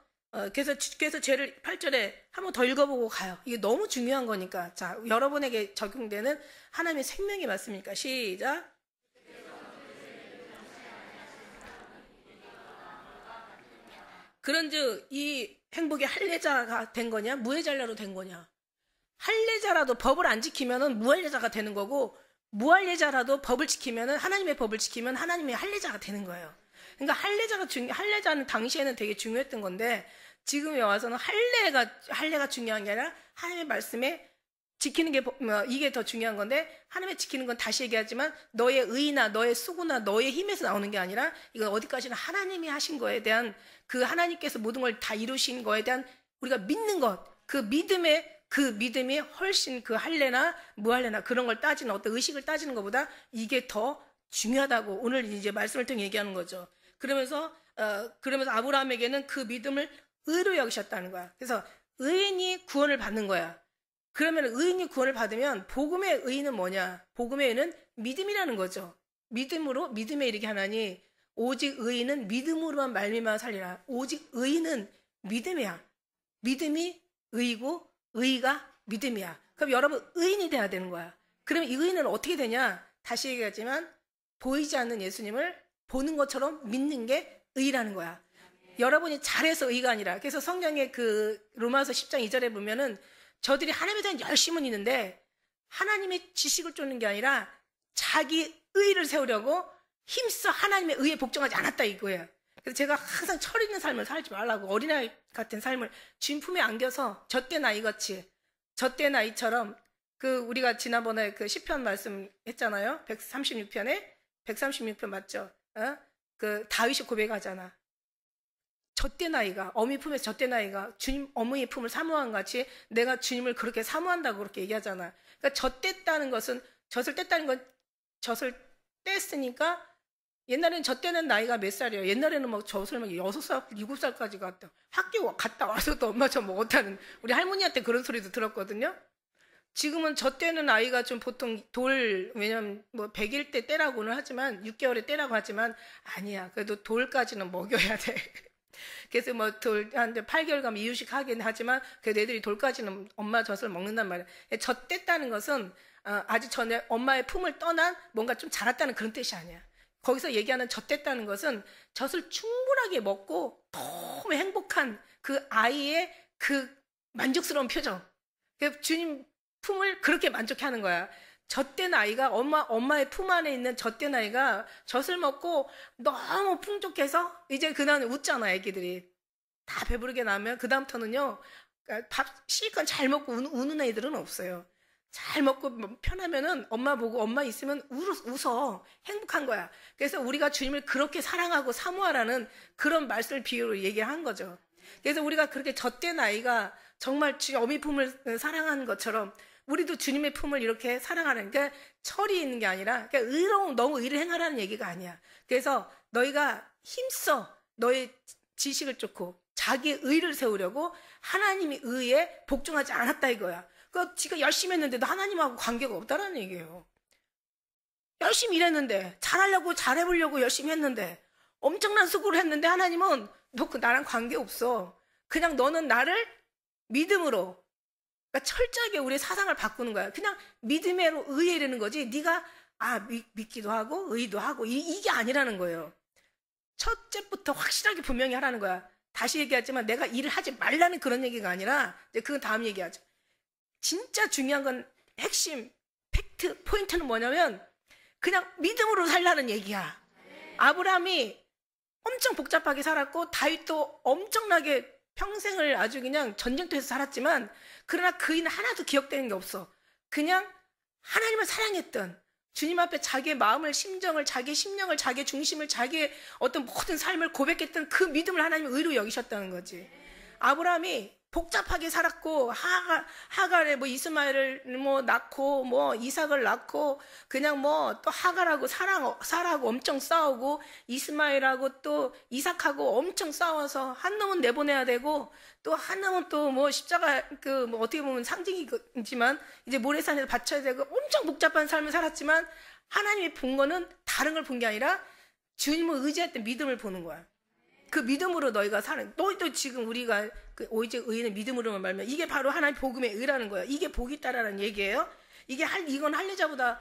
그래서 죄를 8절에 한번 더 읽어보고 가요. 이게 너무 중요한 거니까. 자, 여러분에게 적용되는 하나님의 생명의 말씀이니까 시작. 그런즉 이 행복이 할례자가 된 거냐 무할례자로 된 거냐. 할례자라도 법을 안 지키면은 무할례자가 되는 거고 무할례자라도 법을 지키면은 하나님의 법을 지키면 하나님의 할례자가 되는 거예요. 그러니까 할례자는 당시에는 되게 중요했던 건데 지금에 와서는 할례가 중요한 게 아니라 하나님의 말씀에 지키는 게 이게 더 중요한 건데 하나님의 지키는 건 다시 얘기하지만 너의 의나 너의 수고나 너의 힘에서 나오는 게 아니라 이건 어디까지나 하나님이 하신 거에 대한 그 하나님께서 모든 걸 다 이루신 거에 대한 우리가 믿는 것 그 믿음이 훨씬 그 할례나 무할례나 그런 걸 따지는 어떤 의식을 따지는 것보다 이게 더 중요하다고 오늘 이제 말씀을 통해 얘기하는 거죠. 그러면서 아브라함에게는 그 믿음을 의로 여기셨다는 거야. 그래서 의인이 구원을 받는 거야. 그러면 의인이 구원을 받으면 복음의 의인은 뭐냐? 복음의 의인은 믿음이라는 거죠. 믿음에 이르게 하나니 오직 의인은 믿음으로만 말미암아 살리라. 오직 의인은 믿음이야. 믿음이 의이고 의가 믿음이야. 그럼 여러분 의인이 돼야 되는 거야. 그러면 이 의인은 어떻게 되냐? 다시 얘기하지만 보이지 않는 예수님을 보는 것처럼 믿는 게 의라는 거야. 여러분이 잘해서 의가 아니라 그래서 성경의 그 로마서 10장 2절에 보면은 저들이 하나님에 대한 열심은 있는데 하나님의 지식을 쫓는 게 아니라 자기 의를 세우려고 힘써 하나님의 의에 복종하지 않았다 이거예요. 그래서 제가 항상 철 있는 삶을 살지 말라고 어린아이 같은 삶을 주님 품에 안겨서 젖대 나이같이 젖대 나이처럼 그 우리가 지난번에 그 시편 말씀 했잖아요. 136편 맞죠? 그 다윗이 고백하잖아. 젖대 나이가 어미 품에서 젖대 나이가 주님 어머니 품을 사모한 같이 내가 주님을 그렇게 사모한다고 그렇게 얘기하잖아. 그러니까 젖댔다는 것은 젖을 뗐다는 건 젖을 뗐으니까 옛날에는 젖대는 나이가 몇 살이에요? 옛날에는 막 젖을 막 6살, 7살까지 갔다 학교 갔다 와서도 엄마 저 먹었다는 우리 할머니한테 그런 소리도 들었거든요. 지금은 젖대는 아이가 좀 보통 왜냐면 뭐 100일 때 떼라고는 하지만 6개월에 떼라고 하지만 아니야. 그래도 돌까지는 먹여야 돼. 그래서 뭐 한 8개월 가면 이유식 하긴 하지만 그래도 애들이 돌까지는 엄마 젖을 먹는단 말이야. 젖 뗐다는 것은 아주 전에 엄마의 품을 떠난 뭔가 좀 자랐다는 그런 뜻이 아니야. 거기서 얘기하는 젖됐다는 것은 젖을 충분하게 먹고 너무 행복한 그 아이의 그 만족스러운 표정. 주님 품을 그렇게 만족해하는 거야. 젖된 아이가 엄마의 품 안에 있는 젖된 아이가 젖을 먹고 너무 풍족해서 이제 그날 웃잖아. 애기들이 다 배부르게 나면 그 다음부터는요 밥 실컷 잘 먹고 우는 애들은 없어요. 잘 먹고 편하면은 엄마 보고 엄마 있으면 웃어. 행복한 거야. 그래서 우리가 주님을 그렇게 사랑하고 사모하라는 그런 말씀을 비유로 얘기한 거죠. 그래서 우리가 그렇게 젖된 아이가 정말 어미 품을 사랑하는 것처럼 우리도 주님의 품을 이렇게 사랑하는, 그러니까 철이 있는 게 아니라, 그러니까 너무 의를 행하라는 얘기가 아니야. 그래서 너희가 힘써 너의 지식을 쫓고 자기의 의를 세우려고 하나님의 의에 복종하지 않았다 이거야. 그 지가 열심히 했는데도 하나님하고 관계가 없다라는 얘기예요. 열심히 일했는데, 잘해보려고 열심히 했는데, 엄청난 수고를 했는데 하나님은 너 나랑 관계 없어. 그냥 너는 나를 믿음으로, 그러니까 철저하게 우리의 사상을 바꾸는 거야. 그냥 믿음으로 의에 이르는 거지. 네가 믿기도 하고 의도 하고 이게 아니라는 거예요. 첫째부터 확실하게 분명히 하라는 거야. 다시 얘기하지만 내가 일을 하지 말라는 그런 얘기가 아니라 이제 그건 다음 얘기하죠. 진짜 중요한 건 핵심 팩트 포인트는 뭐냐면 그냥 믿음으로 살라는 얘기야. 아브라함이 엄청 복잡하게 살았고 다윗도 엄청나게 평생을 아주 그냥 전쟁터에서 살았지만 그러나 그이는 하나도 기억되는 게 없어. 그냥 하나님을 사랑했던 주님 앞에 자기의 마음을, 심정을, 자기의 심령을, 자기의 중심을, 자기의 어떤 모든 삶을 고백했던 그 믿음을 하나님이 의로 여기셨다는 거지. 아브라함이 복잡하게 살았고 하갈에 이스마엘을 낳고 이삭을 낳고 그냥 또 하갈하고 사라하고 엄청 싸우고 이스마엘하고 또 이삭하고 엄청 싸워서 한 놈은 내보내야 되고 또 한 놈은 또 십자가 어떻게 보면 상징이지만 이제 모래산에서 바쳐야 되고 엄청 복잡한 삶을 살았지만 하나님이 본 거는 다른 걸 본 게 아니라 주님을 의지했던 믿음을 보는 거야. 그 믿음으로 너희가 사는, 너희도 지금 우리가 오직 의는 믿음으로만 말면 이게 바로 하나님 복음의 의라는 거야. 이게 복이 있다라는 얘기예요. 이건 할례자보다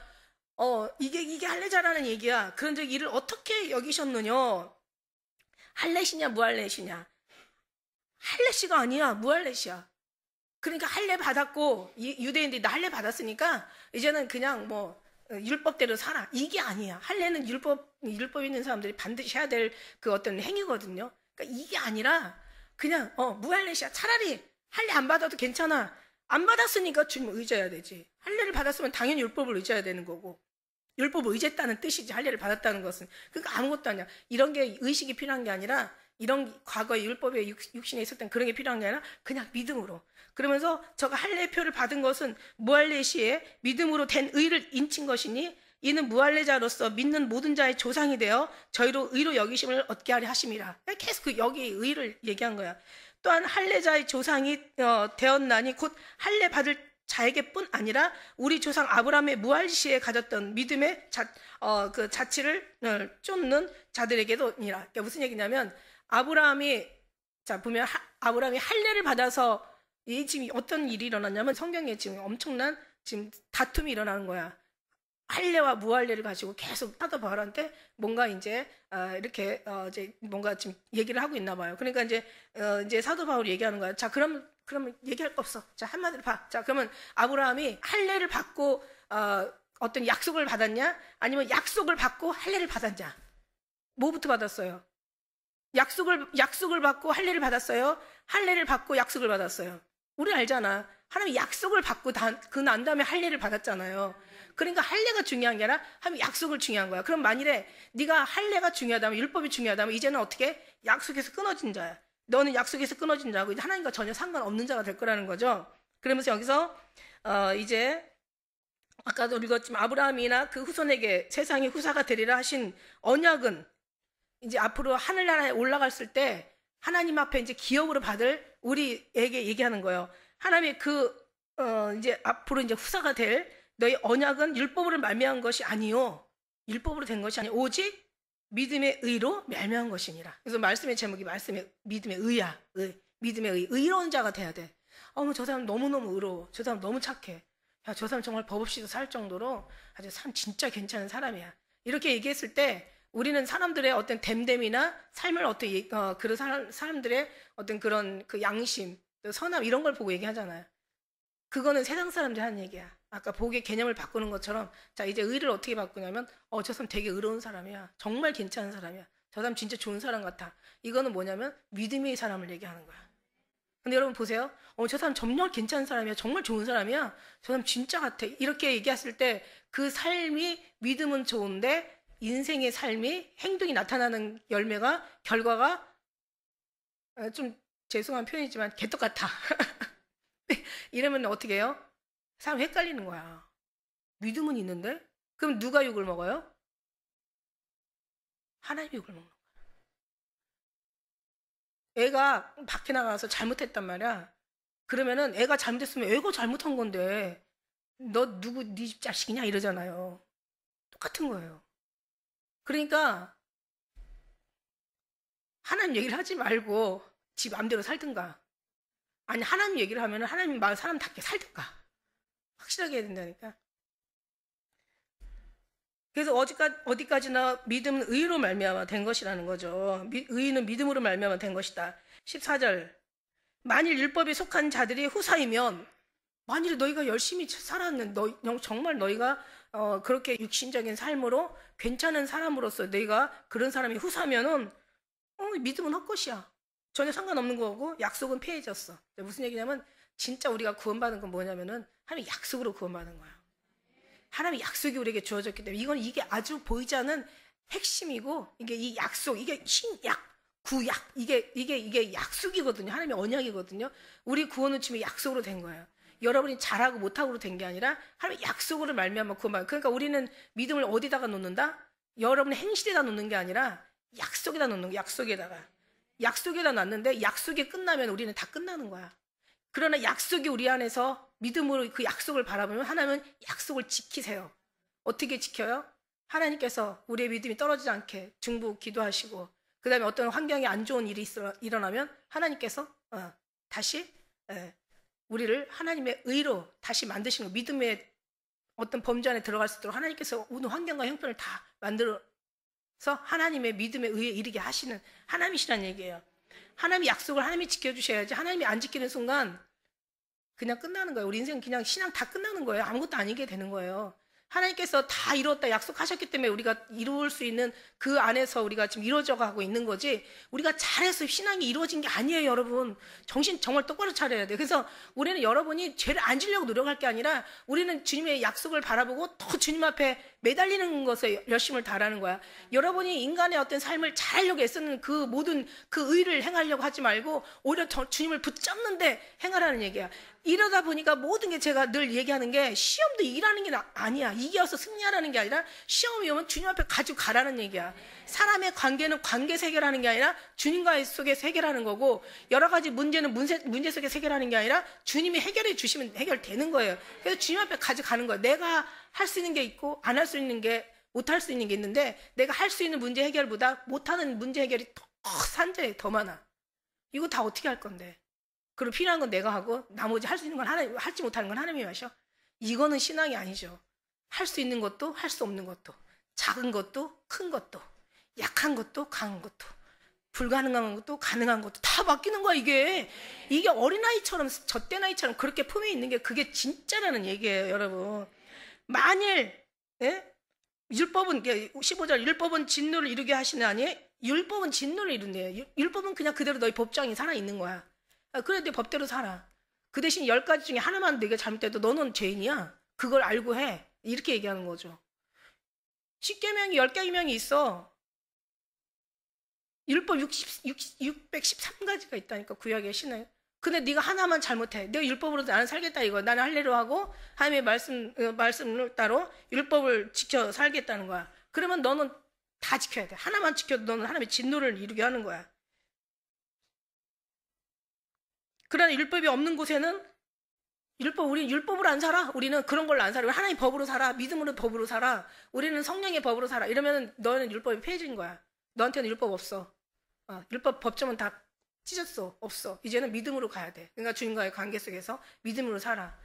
이게 할례자라는 얘기야. 그런데 이를 어떻게 여기셨느냐? 할례시냐 무할례시냐? 할례시가 아니야, 무할례시야. 그러니까 할례 받았고 유대인들이 나 할례 받았으니까 이제는 그냥 율법대로 살아. 이게 아니야. 할례는 율법 있는 사람들이 반드시 해야 될 그 어떤 행위거든요. 그러니까 이게 아니라 그냥 무할례시야. 차라리 할례 안 받아도 괜찮아. 안 받았으니까 주님을 의지해야 되지. 할례를 받았으면 당연히 율법을 의지해야 되는 거고. 율법을 의지했다는 뜻이지. 할례를 받았다는 것은. 그러니까 아무것도 아니야. 이런 게 의식이 필요한 게 아니라 이런 과거의 율법에 육신에 있었던 그런 게 필요한 게 아니라 그냥 믿음으로. 그러면서 저가 할례표를 받은 것은 무할례시에 믿음으로 된 의를 인친 것이니 이는 무할례자로서 믿는 모든 자의 조상이 되어 저희로 의로 여기심을 얻게 하려 하심이라. 계속 여기 의를 얘기한 거야. 또한 할례자의 조상이 되었나니 곧 할례 받을 자에게뿐 아니라 우리 조상 아브라함의 무할시에 가졌던 믿음의 그 자치를 쫓는 자들에게도니라. 그러니까 무슨 얘기냐면 아브라함이 보면 아브라함이 할례를 받아서 지금 어떤 일이 일어났냐면 성경에 지금 엄청난 지금 다툼이 일어나는 거야. 할례와 무할례를 가지고 계속 사도 바울한테 뭔가 이제 이렇게 이제 뭔가 지금 얘기를 하고 있나 봐요. 그러니까 이제 사도 바울이 얘기하는 거야. 자, 그러면 얘기할 거 없어. 자, 한마디로 봐. 자, 그러면 아브라함이 할례를 받고 어떤 약속을 받았냐? 아니면 약속을 받고 할례를 받았냐? 뭐부터 받았어요? 약속을 받고 할례를 받았어요? 할례를 받고 약속을 받았어요? 우리 알잖아. 하나님이 약속을 받고 그 난 다음에 할례를 받았잖아요. 그러니까 할례가 중요한 게 아니라 하나님 약속을 중요한 거야. 그럼 만일에 네가 할례가 중요하다면, 율법이 중요하다면 이제는 어떻게? 약속에서 끊어진 자야. 너는 약속에서 끊어진 자고 이제 하나님과 전혀 상관없는 자가 될 거라는 거죠. 그러면서 여기서 이제 아까도 읽었지만 아브라함이나 그 후손에게 세상의 후사가 되리라 하신 언약은 이제 앞으로 하늘나라에 올라갔을 때 하나님 앞에 이제 기업으로 받을 우리에게 얘기하는 거예요. 하나님의 이제 앞으로 이제 후사가 될 너희 언약은 율법으로 말미암은 것이 아니요. 율법으로 된 것이 아니요. 오직 믿음의 의로 말미암은 것이니라. 그래서 말씀의 제목이 믿음의 의야. 믿음의 의. 의로운 자가 돼야 돼. 저 사람 너무너무 의로워. 저 사람 너무 착해. 야, 저 사람 정말 법 없이도 살 정도로 아주 참 진짜 괜찮은 사람이야. 이렇게 얘기했을 때 우리는 사람들의 어떤 됨됨이나 삶을 어떻게 그런 사람들의 어떤 그런 그 양심, 또 선함 이런 걸 보고 얘기하잖아요. 그거는 세상 사람들이 하는 얘기야. 아까 복의 개념을 바꾸는 것처럼 자 이제 의를 어떻게 바꾸냐면 저 사람 되게 의로운 사람이야. 정말 괜찮은 사람이야. 저 사람 진짜 좋은 사람 같아. 이거는 뭐냐면 믿음의 사람을 얘기하는 거야. 근데 여러분 보세요. 저 사람 정말 괜찮은 사람이야. 정말 좋은 사람이야. 저 사람 진짜 같아. 이렇게 얘기했을 때 그 삶이 믿음은 좋은데 인생의 삶이 행동이 나타나는 결과가 좀 죄송한 표현이지만 개떡 같아. 이러면 어떻게 해요? 사람 헷갈리는 거야. 믿음은 있는데? 그럼 누가 욕을 먹어요? 하나님이 욕을 먹는 거야. 애가 밖에 나가서 잘못했단 말이야. 그러면은 애가 잘못했으면 애가 잘못한 건데 너 누구 네 집 자식이냐 이러잖아요. 똑같은 거예요. 그러니까 하나님 얘기를 하지 말고 지 마음대로 살든가 아니 하나님 얘기를 하면 하나님 말 사람답게 살든가 확실하게 해야 된다니까. 그래서 어디까지나 믿음은 의로 말미암아 된 것이라는 거죠. 의는 믿음으로 말미암아 된 것이다. 14절 만일 율법에 속한 자들이 후사이면 만일에 너희가 열심히 살았는데 정말 너희가 그렇게 육신적인 삶으로 괜찮은 사람으로서 너희가 그런 사람이 후사면은 믿음은 헛것이야. 전혀 상관없는 거고 약속은 폐해졌어. 무슨 얘기냐면 진짜 우리가 구원받은 건 뭐냐면은 하나님 약속으로 구원받은 거야. 하나님의 약속이 우리에게 주어졌기 때문에 이게 아주 보이지 않는 핵심이고 이게 이 약속 이게 신약 구약 이게 약속이거든요. 하나님의 언약이거든요. 우리 구원은 지금 약속으로 된 거예요. 여러분이 잘하고 못하고로 된 게 아니라 하나님의 약속으로 말미암아 구원받는. 그러니까 우리는 믿음을 어디다가 놓는다? 여러분의 행실에다 놓는 게 아니라 약속에다 놓는 거야. 약속에다 놨는데 약속이 끝나면 우리는 다 끝나는 거야. 그러나 약속이 우리 안에서 믿음으로 그 약속을 바라보면 하나님은 약속을 지키세요. 어떻게 지켜요? 하나님께서 우리의 믿음이 떨어지지 않게 중보 기도하시고 그 다음에 어떤 환경에 안 좋은 일이 일어나면 하나님께서 다시 우리를 하나님의 의로 다시 만드시는 거. 믿음의 어떤 범주 안에 들어갈 수 있도록 하나님께서 모든 환경과 형편을 다 만들어서 하나님의 믿음의 의에 이르게 하시는 하나님이시라는 얘기예요. 하나님의 약속을 하나님이 지켜주셔야지 하나님이 안 지키는 순간 그냥 끝나는 거예요. 우리 인생 그냥 신앙 다 끝나는 거예요. 아무것도 아니게 되는 거예요. 하나님께서 다 이루었다 약속하셨기 때문에 우리가 이루을 수 있는 그 안에서 우리가 지금 이루어져 가고 있는 거지 우리가 잘해서 신앙이 이루어진 게 아니에요. 여러분 정신 정말 똑바로 차려야 돼요. 그래서 우리는 여러분이 죄를 안 지려고 노력할 게 아니라 우리는 주님의 약속을 바라보고 더 주님 앞에 매달리는 것에 열심을 다하는 거야. 여러분이 인간의 어떤 삶을 잘하려고 애쓰는 그 모든 그 의를 행하려고 하지 말고 오히려 주님을 붙잡는데 행하라는 얘기야. 이러다 보니까 모든 게 제가 늘 얘기하는 게 시험도 이기라는 게 아니야. 이겨서 승리하라는 게 아니라 시험이 오면 주님 앞에 가지고 가라는 얘기야. 사람의 관계는 관계에서 해결하는 게 아니라 주님과의 속에서 해결하는 거고 여러 가지 문제는 문제 속에서 해결하는 게 아니라 주님이 해결해 주시면 해결되는 거예요. 그래서 주님 앞에 가지고 가는 거예요. 내가 할 수 있는 게 있고 안 할 수 있는 게 못 할 수 있는 게 있는데 내가 할 수 있는 문제 해결보다 못하는 문제 해결이 더 산재에 더 많아. 이거 다 어떻게 할 건데? 그리고 필요한 건 내가 하고 나머지 할 수 있는 건 하나님, 하지 못하는 건 하나님이 하셔. 이거는 신앙이 아니죠. 할 수 있는 것도 할 수 없는 것도 작은 것도 큰 것도 약한 것도 강한 것도 불가능한 것도 가능한 것도 다 맡기는 거야. 이게 어린아이처럼 젖된 아이처럼 그렇게 품에 있는 게 그게 진짜라는 얘기예요. 여러분 만일 율법은 15절 율법은 진노를 이루게 하시나니 율법은 진노를 이룬대요. 율법은 그냥 그대로 너희 법정이 살아있는 거야. 그래 내 법대로 살아. 그 대신 10가지 중에 하나만 네가 잘못해도 너는 죄인이야. 그걸 알고 해. 이렇게 얘기하는 거죠. 10계명이 10계명이 있어. 율법 613가지가 있다니까 구약의 신앙. 근데 네가 하나만 잘못해. 내가 율법으로 나는 살겠다 이거. 나는 할례로 하고 하나님의 말씀을 따로 율법을 지켜 살겠다는 거야. 그러면 너는 다 지켜야 돼. 하나만 지켜도 너는 하나님의 진노를 이루게 하는 거야. 그러나 율법이 없는 곳에는 우리는 율법으로 안 살아. 우리는 그런 걸로 안 살아. 하나님 법으로 살아. 믿음으로 법으로 살아. 우리는 성령의 법으로 살아. 이러면 너는 율법이 폐해진 거야. 너한테는 율법 없어. 율법 법점은 다 찢었어. 없어. 이제는 믿음으로 가야 돼. 그러니까 주님과의 관계 속에서 믿음으로 살아.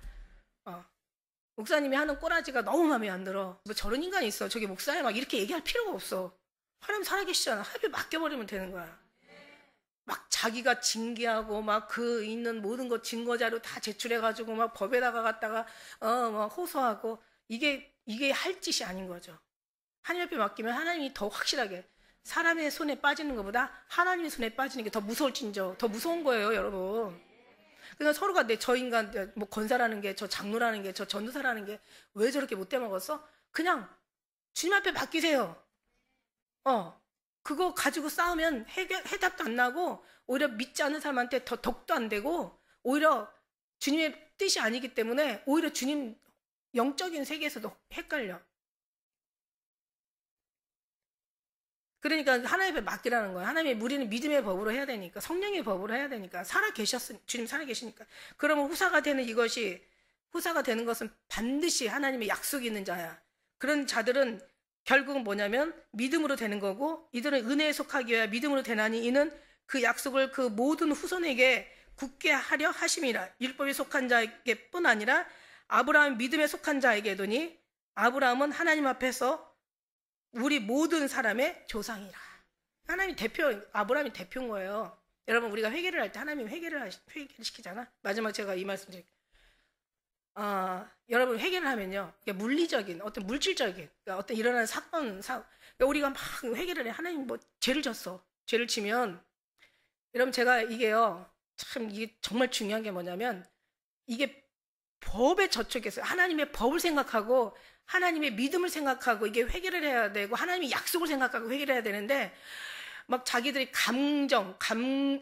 목사님이 하는 꼬라지가 너무 마음에 안 들어. 뭐 저런 인간이 있어. 저기 목사야 막 이렇게 얘기할 필요가 없어. 하나님 살아계시잖아. 하나님께 맡겨버리면 되는 거야. 막 자기가 징계하고 막 그 있는 모든 것 증거 자료 다 제출해가지고 막 법에다가 갖다가 막 호소하고 이게 할 짓이 아닌 거죠. 하나님 앞에 맡기면 하나님이 더 확실하게 사람의 손에 빠지는 것보다 하나님의 손에 빠지는 게 더 무서울진저 더 무서운 거예요, 여러분. 그러니까 서로가 저 인간 뭐 권사라는 게 저 장로라는 게 저 전도사라는 게 왜 저렇게 못돼 먹었어? 그냥 주님 앞에 맡기세요. 그거 가지고 싸우면 해답도 안 나고 오히려 믿지 않는 사람한테 더 덕도 안 되고 오히려 주님의 뜻이 아니기 때문에 오히려 주님 영적인 세계에서도 헷갈려. 그러니까 하나님 앞에 맡기라는 거야. 하나님의 우리는 믿음의 법으로 해야 되니까 성령의 법으로 해야 되니까 주님 살아 계시니까. 그러면 후사가 되는 것은 반드시 하나님의 약속이 있는 자야. 그런 자들은 결국은 뭐냐면 믿음으로 되는 거고 이들은 은혜에 속하기 위하여 믿음으로 되나니 이는 그 약속을 그 모든 후손에게 굳게 하려 하심이라. 율법에 속한 자에게뿐 아니라 아브라함 믿음에 속한 자에게더니 아브라함은 하나님 앞에서 우리 모든 사람의 조상이라. 아브라함이 대표인 거예요. 여러분 우리가 회개를 할 때 하나님 회개를 시키잖아. 마지막 제가 이 말씀 드릴게요. 여러분 회개를 하면요, 물리적인 어떤 물질적인 어떤 일어나는 사건 우리가 막 회개를 해. 하나님 뭐 죄를 졌어. 죄를 치면 여러분 제가 이게요 참 이게 정말 중요한 게 뭐냐면 이게 법에 저촉해서 하나님의 법을 생각하고 하나님의 믿음을 생각하고 이게 회개를 해야 되고 하나님의 약속을 생각하고 회개를 해야 되는데 막 자기들이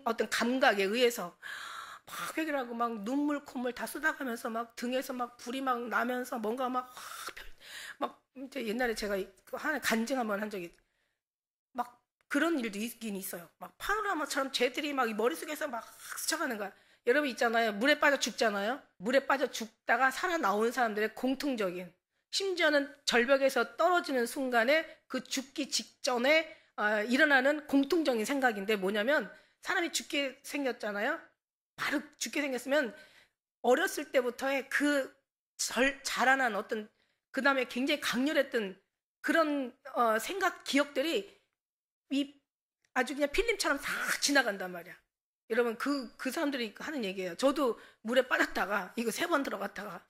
어떤 감각에 의해서 막 회개를 하고 막 눈물 콧물 다 쏟아가면서 막 등에서 막 불이 막 나면서 뭔가 막 이제 옛날에 제가 하나 간증 한번 한 적이 막 그런 일도 있긴 있어요. 막 파노라마처럼 쟤들이 막 머릿속에서 막 스쳐가는 거야. 여러분 있잖아요. 물에 빠져 죽잖아요. 물에 빠져 죽다가 살아나온 사람들의 공통적인 심지어는 절벽에서 떨어지는 순간에 그 죽기 직전에 일어나는 공통적인 생각인데 뭐냐면 사람이 죽게 생겼잖아요. 바로 죽게 생겼으면 어렸을 때부터의 그 자라난 어떤 그 다음에 굉장히 강렬했던 그런 생각 기억들이 아주 그냥 필름처럼 다 지나간단 말이야. 여러분 그 사람들이 하는 얘기예요. 저도 물에 빠졌다가 이거 3번 들어갔다가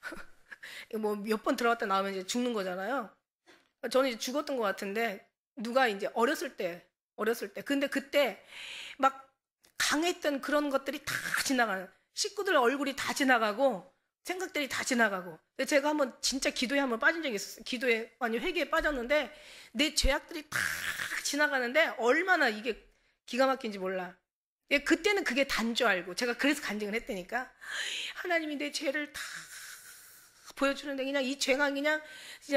뭐 몇 번 들어갔다 나오면 이제 죽는 거잖아요. 저는 이제 죽었던 것 같은데 누가 이제 어렸을 때 근데 그때 막 강했던 그런 것들이 다 지나가는 식구들 얼굴이 다 지나가고 생각들이 다 지나가고 제가 한번 진짜 기도에 한번 빠진 적이 있었어요. 회개에 빠졌는데 내 죄악들이 다 지나가는데 얼마나 이게 기가 막힌지 몰라. 그때는 그게 단 줄 알고 제가 그래서 간증을 했다니까. 하나님이 내 죄를 다 보여주는데 그냥 이 죄가 그냥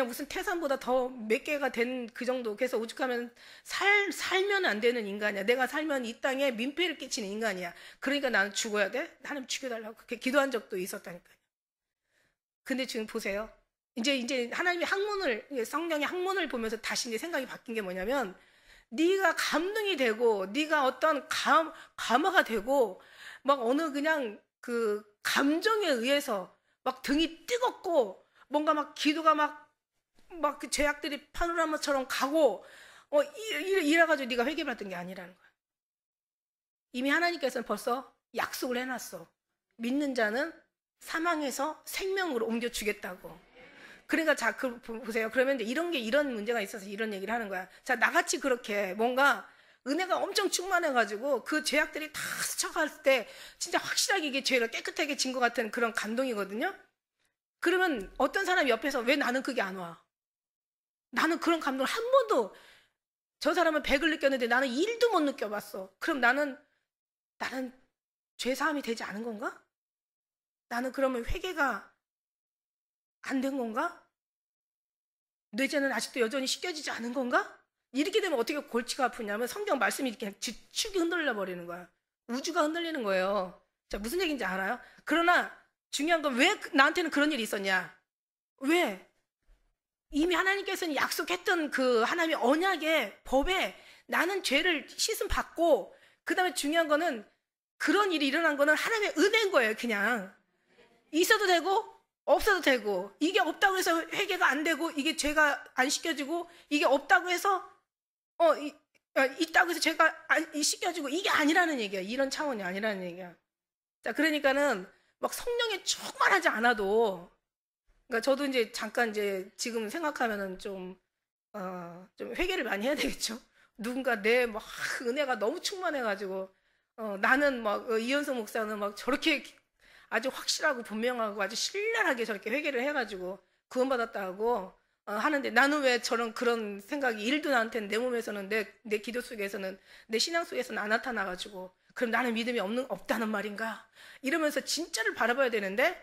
무슨 태산보다 더 몇 개가 된 그 정도. 그래서 오죽하면 살면 안 되는 인간이야. 내가 살면 이 땅에 민폐를 끼치는 인간이야. 그러니까 나는 죽어야 돼? 하나님 죽여달라고 그렇게 기도한 적도 있었다니까요. 근데 지금 보세요. 이제 하나님의 성령의 학문을 보면서 다시 이제 생각이 바뀐 게 뭐냐면 네가 감동이 되고 네가 어떤 감화가 되고 막 어느 그냥 그 감정에 의해서 막 등이 뜨겁고 뭔가 막 기도가 막 그 죄악들이 파노라마처럼 가고 이래가지고 네가 회개받던 게 아니라는 거야. 이미 하나님께서는 벌써 약속을 해놨어. 믿는 자는 사망에서 생명으로 옮겨주겠다고. 그러니까 자, 보세요. 그러면 이제 이런 문제가 있어서 이런 얘기를 하는 거야. 자, 나같이 그렇게 뭔가 은혜가 엄청 충만해가지고 그 죄악들이 다 스쳐갈 때 진짜 확실하게 이게 죄가 깨끗하게 진 것 같은 그런 감동이거든요. 그러면 어떤 사람이 옆에서 왜 나는 그게 안 와? 나는 그런 감동을 한 번도 저 사람은 100을 느꼈는데 나는 1도 못 느껴봤어. 그럼 나는 죄사함이 되지 않은 건가? 나는 그러면 회개가 안 된 건가? 내 죄는 아직도 여전히 씻겨지지 않은 건가? 이렇게 되면 어떻게 골치가 아프냐면 성경 말씀이 이렇게 축이 흔들려 버리는 거야. 우주가 흔들리는 거예요. 자, 무슨 얘기인지 알아요? 그러나 중요한 건 왜 나한테는 그런 일이 있었냐? 왜? 이미 하나님께서는 약속했던 그 하나님의 언약의 법에 나는 죄를 씻음 받고 그 다음에 중요한 거는 그런 일이 일어난 거는 하나님의 은혜인 거예요. 그냥 있어도 되고 없어도 되고 이게 없다고 해서 회개가 안 되고 이게 죄가 안 씻겨지고 이게 없다고 해서 있다고 해서 제가 씻겨주고 이게 아니라는 얘기야. 이런 차원이 아니라는 얘기야. 자, 그러니까는 막 성령이 충만하지 않아도, 그러니까 저도 이제 잠깐 이제 지금 생각하면은 좀 회개를 많이 해야 되겠죠. 누군가 내 막 은혜가 너무 충만해가지고, 나는 막 이현석 목사는 막 저렇게 아주 확실하고 분명하고 아주 신랄하게 저렇게 회개를 해가지고 구원받았다고 하는데, 나는 왜 그런 생각이 1도 나한테는 내 몸에서는 내 기도 속에서는 내 신앙 속에서는 안 나타나가지고, 그럼 나는 믿음이 없다는 말인가? 이러면서 진짜를 바라봐야 되는데,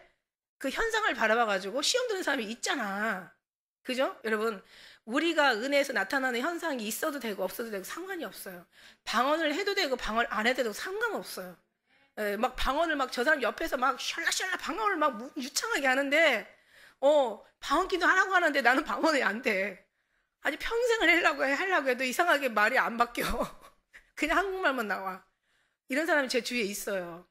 그 현상을 바라봐가지고 시험 드는 사람이 있잖아. 그죠? 여러분, 우리가 은혜에서 나타나는 현상이 있어도 되고 없어도 되고 상관이 없어요. 방언을 해도 되고 방언을 안 해도 되고 상관없어요. 막 방언을 막 저 사람 옆에서 막 샬라샬라 방언을 막 유창하게 하는데, 방언기도 하라고 하는데 나는 방언이 안 돼. 아니, 평생을 하려고 해도 이상하게 말이 안 바뀌어. 그냥 한국말만 나와. 이런 사람이 제 주위에 있어요.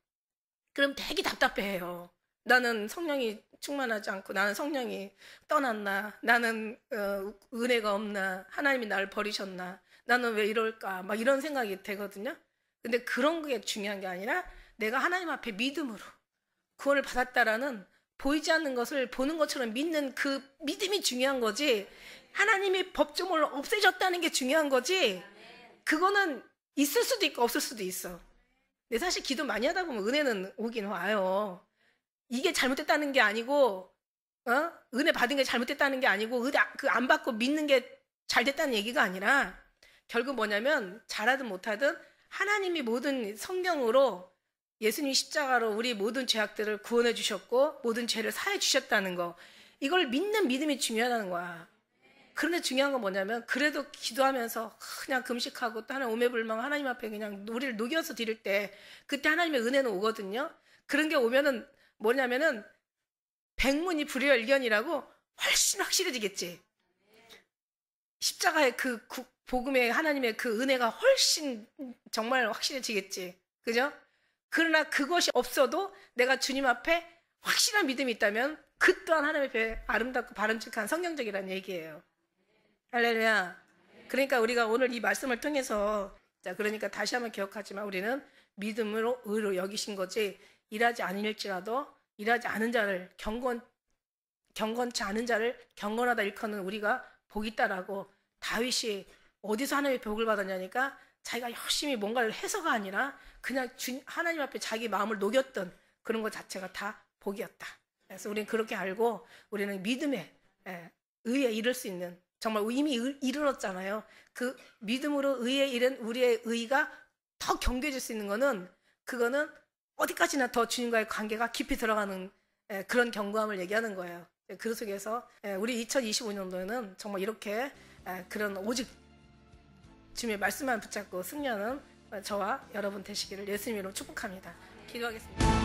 그럼 되게 답답해해요. 나는 성령이 충만하지 않고, 나는 성령이 떠났나, 나는 은혜가 없나, 하나님이 나를 버리셨나, 나는 왜 이럴까, 막 이런 생각이 되거든요. 근데 그런 게 중요한 게 아니라 내가 하나님 앞에 믿음으로 구원을 받았다라는, 보이지 않는 것을 보는 것처럼 믿는 그 믿음이 중요한 거지, 하나님이 법조문을 없애줬다는 게 중요한 거지. 그거는 있을 수도 있고 없을 수도 있어. 근데 사실 기도 많이 하다 보면 은혜는 오긴 와요. 이게 잘못됐다는 게 아니고, 은혜 받은 게 잘못됐다는 게 아니고, 은혜 안 받고 믿는 게 잘됐다는 얘기가 아니라, 결국 뭐냐면 잘하든 못하든 하나님이 모든 성령으로, 예수님이 십자가로 우리 모든 죄악들을 구원해 주셨고 모든 죄를 사해 주셨다는 거, 이걸 믿는 믿음이 중요하다는 거야. 그런데 중요한 건 뭐냐면, 그래도 기도하면서 그냥 금식하고 또 하나님 오매불망 하나님 앞에 그냥 우리를 녹여서 드릴 때, 그때 하나님의 은혜는 오거든요. 그런 게 오면은 뭐냐면은 백문이 불여일견이라고 훨씬 확실해지겠지. 십자가의 그 복음의 하나님의 그 은혜가 훨씬 정말 확실해지겠지. 그죠? 그러나 그것이 없어도 내가 주님 앞에 확실한 믿음이 있다면 그 또한 하나님의 배 아름답고 바람직한 성경적이라는 얘기예요. 할렐루야. 그러니까 우리가 오늘 이 말씀을 통해서, 자, 그러니까 다시 한번 기억하지만 우리는 믿음으로 의로 여기신 거지, 일하지 않을지라도 일하지 않은 자를 경건치 않은 자를 경건하다 일컫는 우리가 복이 있다라고. 다윗이 어디서 하나님의 복을 받았냐니까, 자기가 열심히 뭔가를 해서가 아니라 그냥 하나님 앞에 자기 마음을 녹였던 그런 것 자체가 다 복이었다. 그래서 우리는 그렇게 알고, 우리는 믿음에 의에 이를 수 있는, 정말 이미 이르렀잖아요. 그 믿음으로 의에 이른 우리의 의가 더 경계해질 수 있는 거는, 그거는 어디까지나 더 주님과의 관계가 깊이 들어가는 그런 견고함을 얘기하는 거예요. 그 속에서 우리 2025년도에는 정말 이렇게 그런 오직 주님의 말씀만 붙잡고 승리하는 저와 여러분 되시기를 예수님으로 축복합니다. 기도하겠습니다.